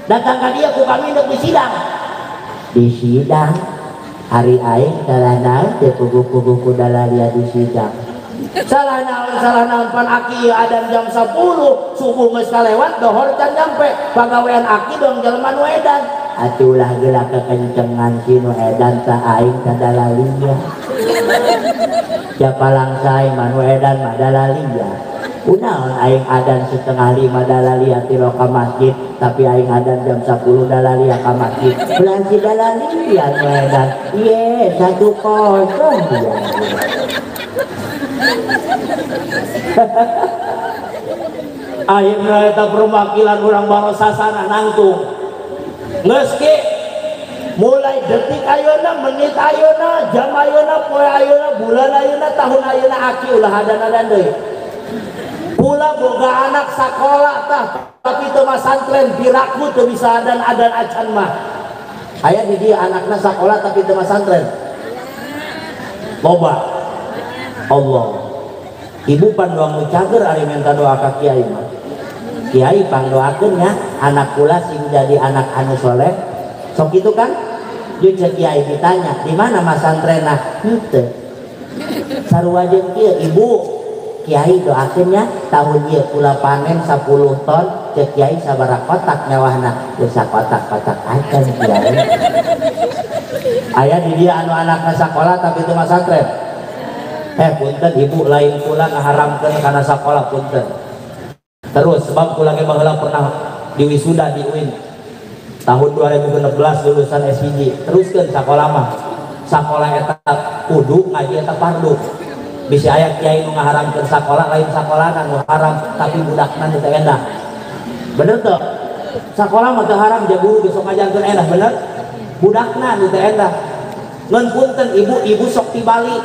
S1: datang ka dia ku kami neuk di sidang hari aing salah naon teh buku-buku dalalia di sidang salah naon pan aki adan jam 10 subuh geus kalewat dohor can nyampe pagawean aki dong jelema nu edan atulah geula kekencengan si nu edan teh aing ka dalalia japalang sae mah nu edan mah dalalia kunaon aing adan setengah 5 dalalia tiro ka masjid tapi aing adan jam 10 dalalia ka masjid belanja dalalia nu edan iye 1-0 dia akhirnya eta perwakilan urang baros hasanah nangtung geus ki mulai detik ayeuna menit ayeuna jam ayeuna poe ayeuna bulan ayeuna tahun ayeuna aki ulah adan-adan deui pula boga anak sakola tah tapi teu masantren biraku teu bisa adan-adan acan mah aya di dieu anakna sakola tapi teu masantren loba Allah ibu pandoang cager ari minta doa ka kiai mah kiai pangdoakeun nya anak kula sing jadi anak anu soleh sok itu kan jeung kiai ditanya di mana masantrenna henteu sarua jeung kieu ibu kiai doakeun nya tahun ieu kula panen 10 ton cek kiai sabaraha kotak mewahna geus sakotak-kotak acan kiai aya di dia anu anakna sakola tapi teu masantren punten ibu lain kula ngaharamkeun kana sakola punten terus sebab kula ge baheula pernah diwisuda di UIN tahun 2016 lulusan S1 teruskeun sakola mah sakola eta kudu ngaji eta fardu bisa aya kiai nu ngaharamkeun sakola lain sakolana nu haram tapi budakna teu endah bener teu sakola mah teu haram ja guru geus sok ngajarkeun endah bener budakna teu endah ngan punten ibu sok tibalik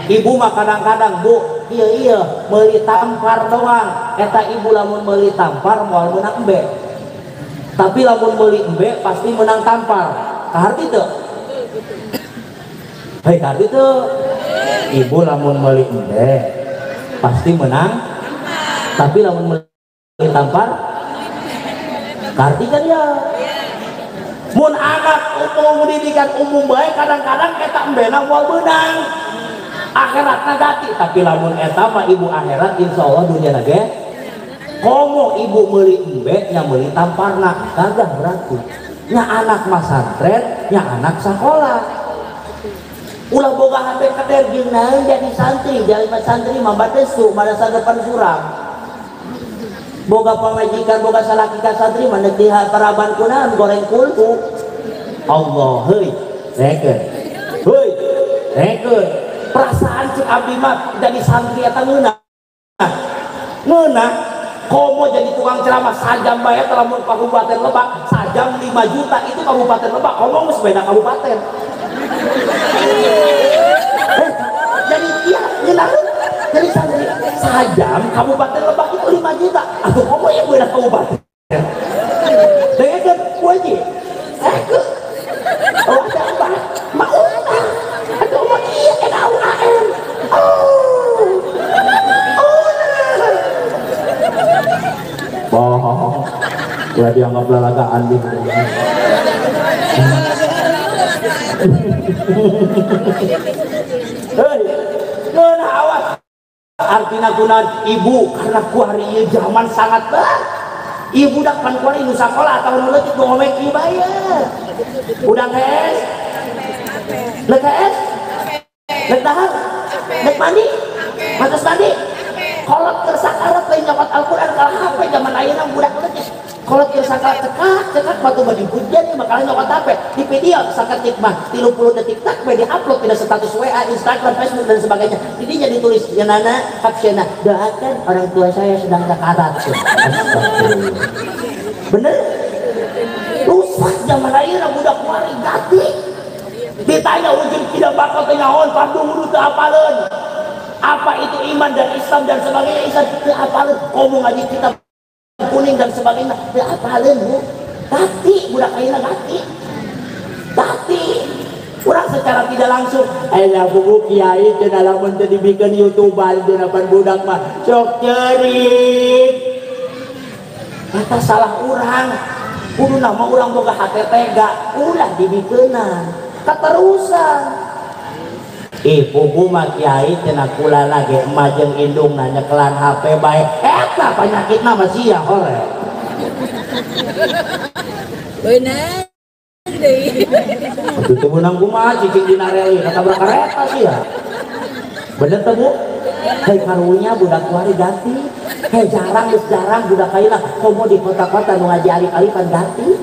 S1: ibu mah kadang-kadang bu iya meuli tampar doang eta ibu lamun meuli tampar moal menang embe tapi lamun meuli embe pasti menang tampar kaharti teu hei kaharti teu ibu lamun meuli embe pasti menang tapi lamun meuli tampar kaharti kan ya mun anak umum pendidikan umum bae kadang-kadang eta embena moal menang akhirat nagati tapi lamun eta mah ibu akhirat insyaallah dunia nage komo ibu meuli embe nya meuli tamparna gagah berarti nya anak masantren nya anak sakola ulah boga HP keder jeung naeun jadi santri, jalma santri mah batesu mada sagapan surang. Boga pamajikan boga salaki ka santri mah neuk paraban kunaon goreng kulku. Allah heuy, rekeun. Heuy, rekeun. Perasaan cek abdi mah jadi santri eta ngeunah. Ngeunah komo jadi tukang ceramah sajam bae lamun Kabupaten Lebak, sajam 5 juta itu Kabupaten Lebak, komo geus beda kabupaten. Jadi iya ngeunah jadi santri sajam Kabupaten Lebak itu 5 juta. Atuh komo ya beda kabupaten. Dengan wajib. Oh ada apa? Mau aduh mau iya NAUAN. Bohong. Ya dianggap lalagaan gitu. Hei, ngeunah awas. Artina kunaon ibu karena ku hari ieu zaman sangat berat. Ibu dak pan kuari nu sakola atau nu leutik nu ngomeng ieu bayar. Udah guys. Lek guys. Lek dahar. Lek mandi. Matos mandi. Kolot keur sakarat lain nyokot Al-Qur'an kalau HP zaman ayeuna budak leutik. Kolot keur sakarat cekak batu badi hujan makanya nyokot HP di video saketik mah 30 detik tak di upload tidak status WA, Instagram, Facebook dan sebagainya. Jadinya ditulis jenana captionnya doakan orang tua saya sedang sakarat. Bener? Rusak zaman ayeuna budak kuari gati. Ditanya ujung tidak bakal teu nyaon fardu wudu teu apaleun. Apa itu iman dan Islam dan sebagainya Islam teu apaleun. Ngomong aja kitab kuning dan sebagainya teu apaleun bu. Gati budak ayeuna gati. Gati. Urang secara tidak langsung aya buku kiai teu lamun teu dibikeun YouTuber di hadapan budak mah sok ceurik. Eta salah urang. Kudu nama urang boga hate tega ulah dibikeunan. Keterusan pupu mah kiai cenah kula lagi emak jeung indungna nyekelan HP bae eta panyakitna mah sia hore
S2: bener deui
S1: atuh meunang kumaha cicing dina reli katabrak kareta sia bener teh Bu hei karunya budak kuari ganti hei jarang budak ayeuna komo di kota-kota nu ngaji alif-alifan ganti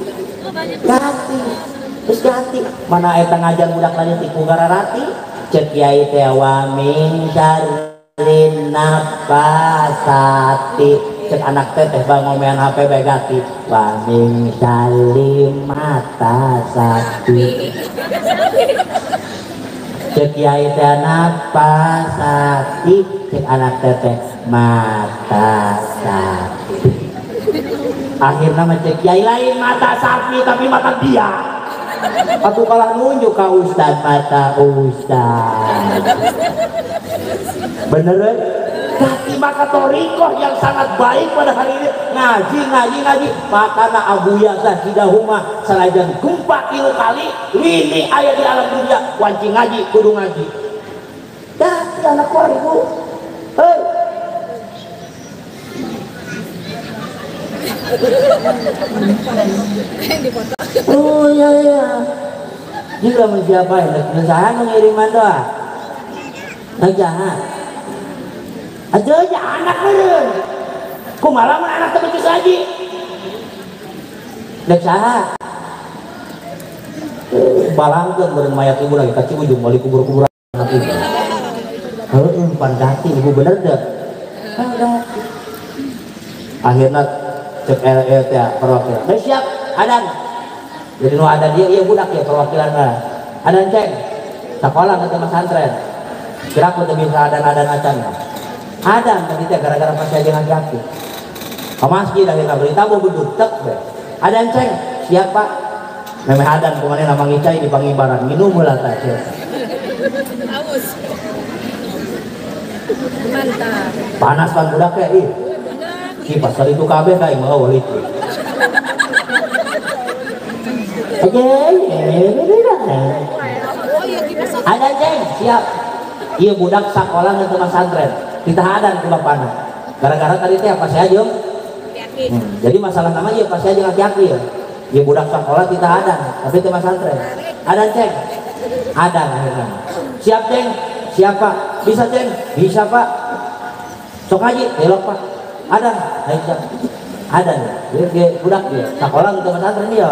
S1: terus ganti mana eta ngajar budak lain ti Kugararati cek kiai teh wa min syarrin nafasati cek anak teh ngomean HP bae ganti wa min syarri matasati cek kiai teh nafasati cek anak teh matasati akhirnya mah cek kiai lain mata sapi tapi mata dia. Aku kalah nunjuk ke Ustad mata Ustad. Beneran? Tapi maka torikoh yang sangat baik pada hari ini ngaji. Makanya Abu Yasah Hidahumah sanajan gempa ilu kali lini ayah di alam dunia wanci ngaji kudu ngaji. Dah anak kuari Bu. Hei. Oh iya juga siapa ya usaha mengiriman doa jahat aja anak meren kumaha anak terbecus lagi dek saha balangkeun beureun mayat ibu lagi ka Cibujung balik kubur-kuburan anak ibu heuh umpan gati ibu bener deh akhirnya cek RRT perwakilan siap adan jadi nu ada dia iya budak ya perwakilan adan ceng sekolah ke tempat santren kira aku bisa adan acan adan tadi teh gara-gara pas aja ngaki-ngaki ke masjid akhirnya berita mau gedut tek deh adan ceng siap pak memang adan kemarin nama ngicai di Pangibaran minum mulai tak
S2: mantap
S1: panas kan budak ya iya kipas kali itu kabeh kayak mau walit ada ceng siap iya budak sekolah ke tempat santren kita hadan ke bapana gara-gara tadi teh apa saya aja jadi masalah nama iya pas saya aja ngaki-ngaki ya iya budak sekolah kita hadan tapi tempat santren ada ceng ada akhirnya Siap Ceng? Siapa? Bisa Ceng? Bisa Pak. Sok haji, belok Pak. Ada, ada nih. Dia budak dia. Sekolah untuk pesantren dia.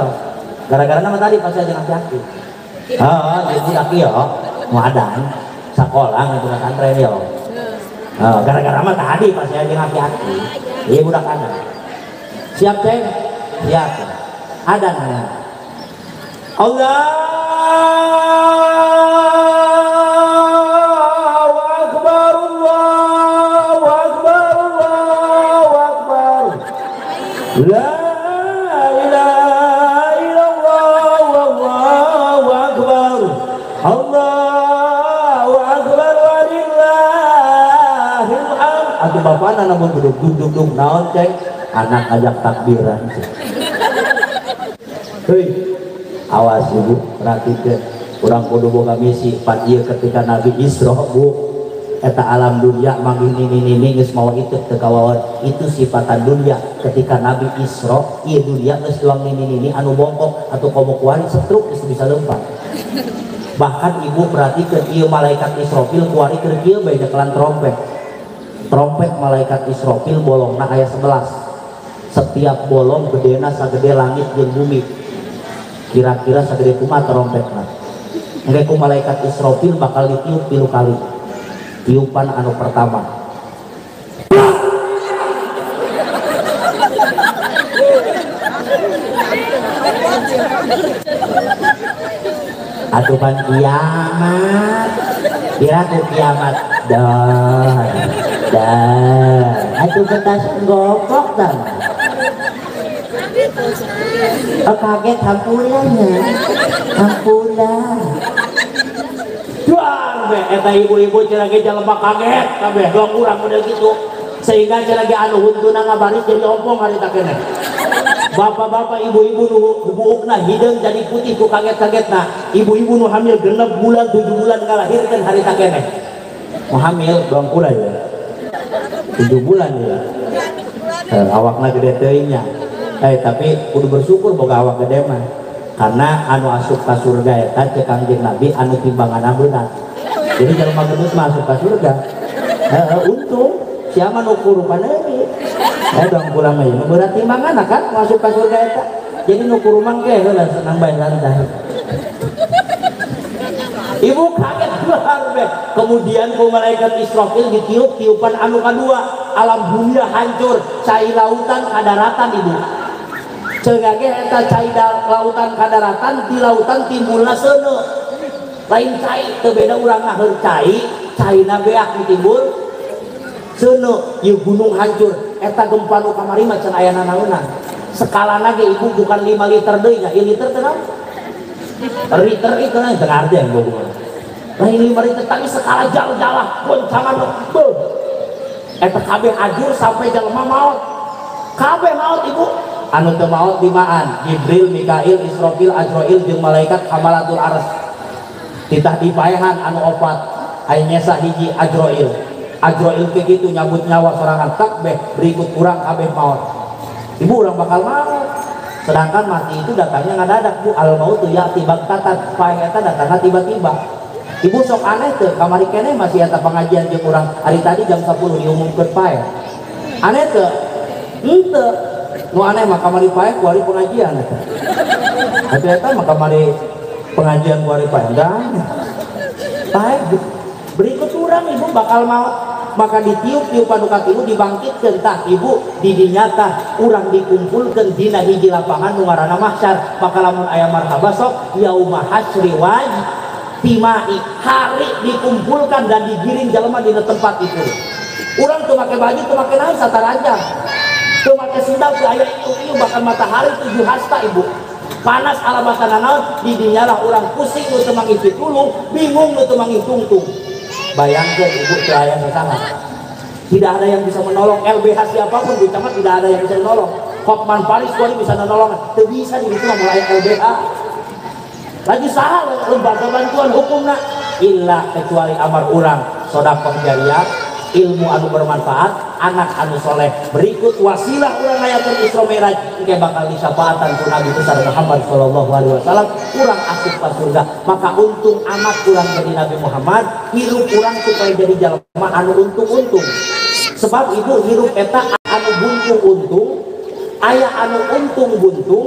S1: Gara-gara nama tadi pas saya jangan yakin. Dia budak dia. Mau ada. Sekolah untuk pesantren dia. Gara-gara nama tadi pas saya jangan yakin. Dia budak ada. Siap Ceng? Siap. Ada nih. Allah. La ilaha illallah wallahu akbar. Allahu akbar walillahil hamd. Atuh bapana namun duduk naon Ceng? Anak ajak takbiran. Hei, awas ibu, perhatikan. Urang kudu boga misi pan ieu ketika Nabi Isra Bu. Eta alam dunia mangin ini geus mawa itu teu kawawan. Itu sifatan dunia ketika Nabi Isra ieu dunia geus doang ini anu bongkok atau komo kuari setruk geus bisa lempar. Bahkan ibu perhatikan ieu malaikat Israfil kuari keur kieu bae kelan trompet. Trompet malaikat Israfil bolongna aya 11. Setiap bolong gedena sagede langit jeung bumi. Kira-kira sagede kumaha trompetna. Engke ku malaikat Israfil bakal ditiup 3 kali. Tiupan anu pertama atupan kiamat kira-kira kiamat dah atuh ketasan gopok dan kaget hampulannya hampulan jual be eta ibu-ibu cenah ge jelema kaget kabeh dong urang model gitu sehingga cenah ge anu huntuna ngabaris jadi ompong harita keneh bapak-bapak ibu-ibu nu buukna hideung jadi putih ku kaget-kagetna ibu-ibu nu hamil 6 bulan 7 bulan ngalahirkeun harita keneh mau hamil doang kura ya 7 bulan ya awakna gede teuing nya tapi kudu bersyukur boga awak gede mah karena anu asup ka surga eta cek Kangjeng Nabi anu timbanganna beunat. Jadi jelema gendut masuk ka surga. Untung siapa nu kurupan deui. Dong pulang mah nu berat timbanganna kan masuk ka surga eta. Jadi nu kurumang ge heula senang bae santai. Ibu kaget luar be. Kemudian ku malaikat Israfil ditiup tiupan anu kadua, alam dunia hancur, cai lautan kadaratan ibu. Cegage eta cai lautan kadaratan di lautan timbulna seuneu. Lain cai teu beda urang ngaheur caina beak ditimbul seuneu. Ieu gunung hancur eta gempa nu kamari mah can aya nanaeuna. Skalana ge ibu bukan 5 liter deui nya, 1 liter teh naon? Liter itu teh dengar teh ibu. Lain 5 liter tapi skala jal-jalah goncangan beuh. Eta kabeh ajur sampai jelema maot. Kabeh maot ibu. Anu teu maot limaan Jibril, Mikail, Israfil, Ajrail jeung malaikat Hamalatul Arsy. Titah dipaehan anu opat aya nyesa hiji Ajrail. Ajrail ke kitu nyabut nyawa sorangan kabeh berikut urang kabeh maot. Ibu urang bakal maot. Sedangkan mati itu datangnya ngadadak Bu, al mautu ya'ti baghtatan, paeh eta datangna tiba-tiba. Ibu sok aneh teu kamari keneh masih eta pengajian jeung urang hari tadi jam 10 diumumkeun paeh. Aneh teu? Henteu. Nu aneh mah kamari paeh kuari pengajian eta. Atuh eta mah kamari pengajian kuari paeh. Paeh berikut urang ibu bakal maot. Maka ditiup-tiupan nu katilu dibangkitkeun tah ibu di dinya tah urang dikumpulkeun dina hiji lapangan nu ngaranna mahsyar. Maka lamun aya martabah sok yauma hasyri waj timai, hari dikumpulkan dan digiring jalma dina tempat itu. Urang teu make baju teu make naon sataranjang. Teu make sendal teu aya ieu bahkan matahari 7 hasta ibu. Panas alamatana naon di dinya lah urang pusing nu teu mangisi tulung, bingung nu teu mangitungtung. Bayangkan ibu pelayan bersama tidak ada yang bisa menolong. LBH siapapun di camat tidak ada yang bisa menolong. Hotman Paris kuali bisa menolong, tidak bisa di situ mulai LBH lagi salah lembaga bantuan hukumna illa kecuali amar urang sedekah jariyah ilmu anu bermanfaat anak anu soleh. Berikut wasilah urang hayakeun Isra Mi'raj engke bakal disyafaatan ku Nabi besar Muhammad sallallahu alaihi wasallam urang asup ka surga. Maka untung anak urang jadi Nabi Muhammad, hirup urang supaya jadi jalma anu untung-untung. Sebab ibu hirup eta anu buntung-untung, aya anu untung-buntung,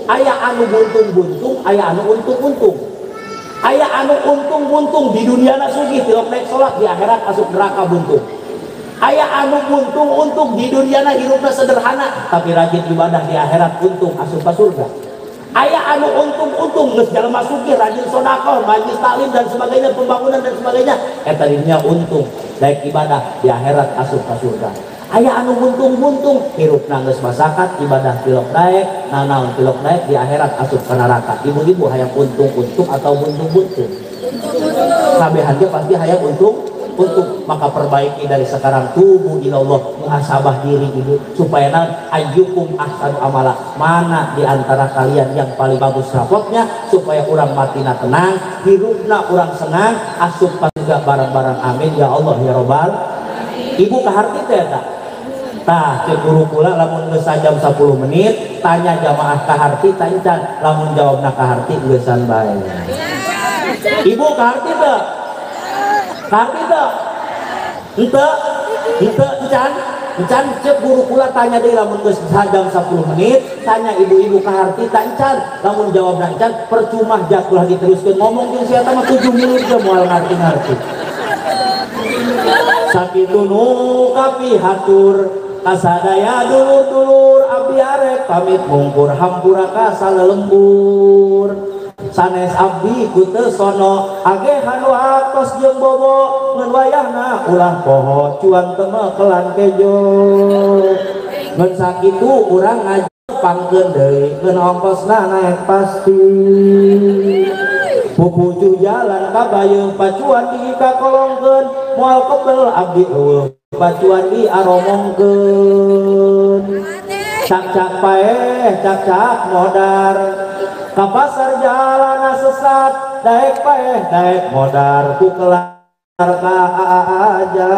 S1: aya anu buntung-buntung, aya anu untung-untung. Aya anu untung-buntung di dunia sugih tilok naik sholat, di akhirat asup neraka buntung. Aya anu buntung-untung di dunia hirupna sederhana tapi rajin ibadah, di akhirat untung asup ka surga. Aya anu untung-untung geus jalma sugih rajin sedekah, majlis taklim dan sebagainya, pembangunan dan sebagainya, eta dirinya untung daek ibadah, di akhirat asup ka surga. Aya anu buntung-buntung hirupna geus masakat, ibadah tilok daek, nanaon tilok daek, di akhirat asup ka neraka. Ibu-ibu hayang untung-untung atau buntung-buntung? Kabehan ge pasti hayang untung. Maka perbaiki dari sekarang, tubuh ilallah, muhasabah diri ibu supaya ayyukum ahsanu amala, mana di antara kalian yang paling bagus rapotnya, supaya orang matina tenang, hirupna orang senang, asup juga barang-barang. Amin ya Allah ya Robbal. Ibu kaharti teh tak? Tah cek guru kula lamun geus jam 10 menit tanya jamaah kaharti tancan, lamun jawabna kaharti geusan bae. Ibu kaharti teh? Kaharti teh? Henteu encan cek guru kula tanya deui lamun geus jam 10 menit tanya ibu-ibu kaharti tancan, lamun jawabna encan percuma jak ulah diteruskeun ngomong jeung sia teh mah 7 menit ge moal ngarti-ngarti. Sakitu nu kapihatur kasadaya dulur-dulur abdi arek pamit mungkur hampura ka salelempur. Sanes abdi ku teu sono agehan watos jeung bobo ngeun wayahna ulah poho cuan teu mekelan kejo. Ngeun sakitu urang ngajepangkeun deui ngeun ongkosna naek pasti. Pupuju jalan ka bayeuh pacuan di kakolongkeun moal kebel abdi eueuh pacuan di aromongkeun. Cak-cak paeh cak-cak modar ka pasar jalana sesat daek paeh daek modar ku kelar ka aja.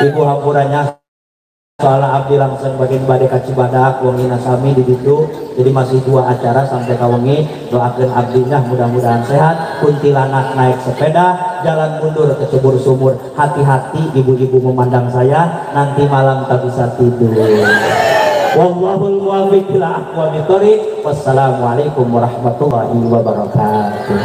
S1: Ibu hampurannya soalnya abdi langsung bagian badai ka Cibadak wengina sami di ditu, jadi masih 2 acara sampai ka wengi. Doakeun abdinya mudah-mudahan sehat, kuntilanak naik sepeda jalan mundur ke cebur sumur. Hati-hati ibu-ibu memandang saya nanti malam tak bisa tidur. Wallahul muwaffiq ila aqwamit thoriq. Wassalamualaikum warahmatullahi wabarakatuh.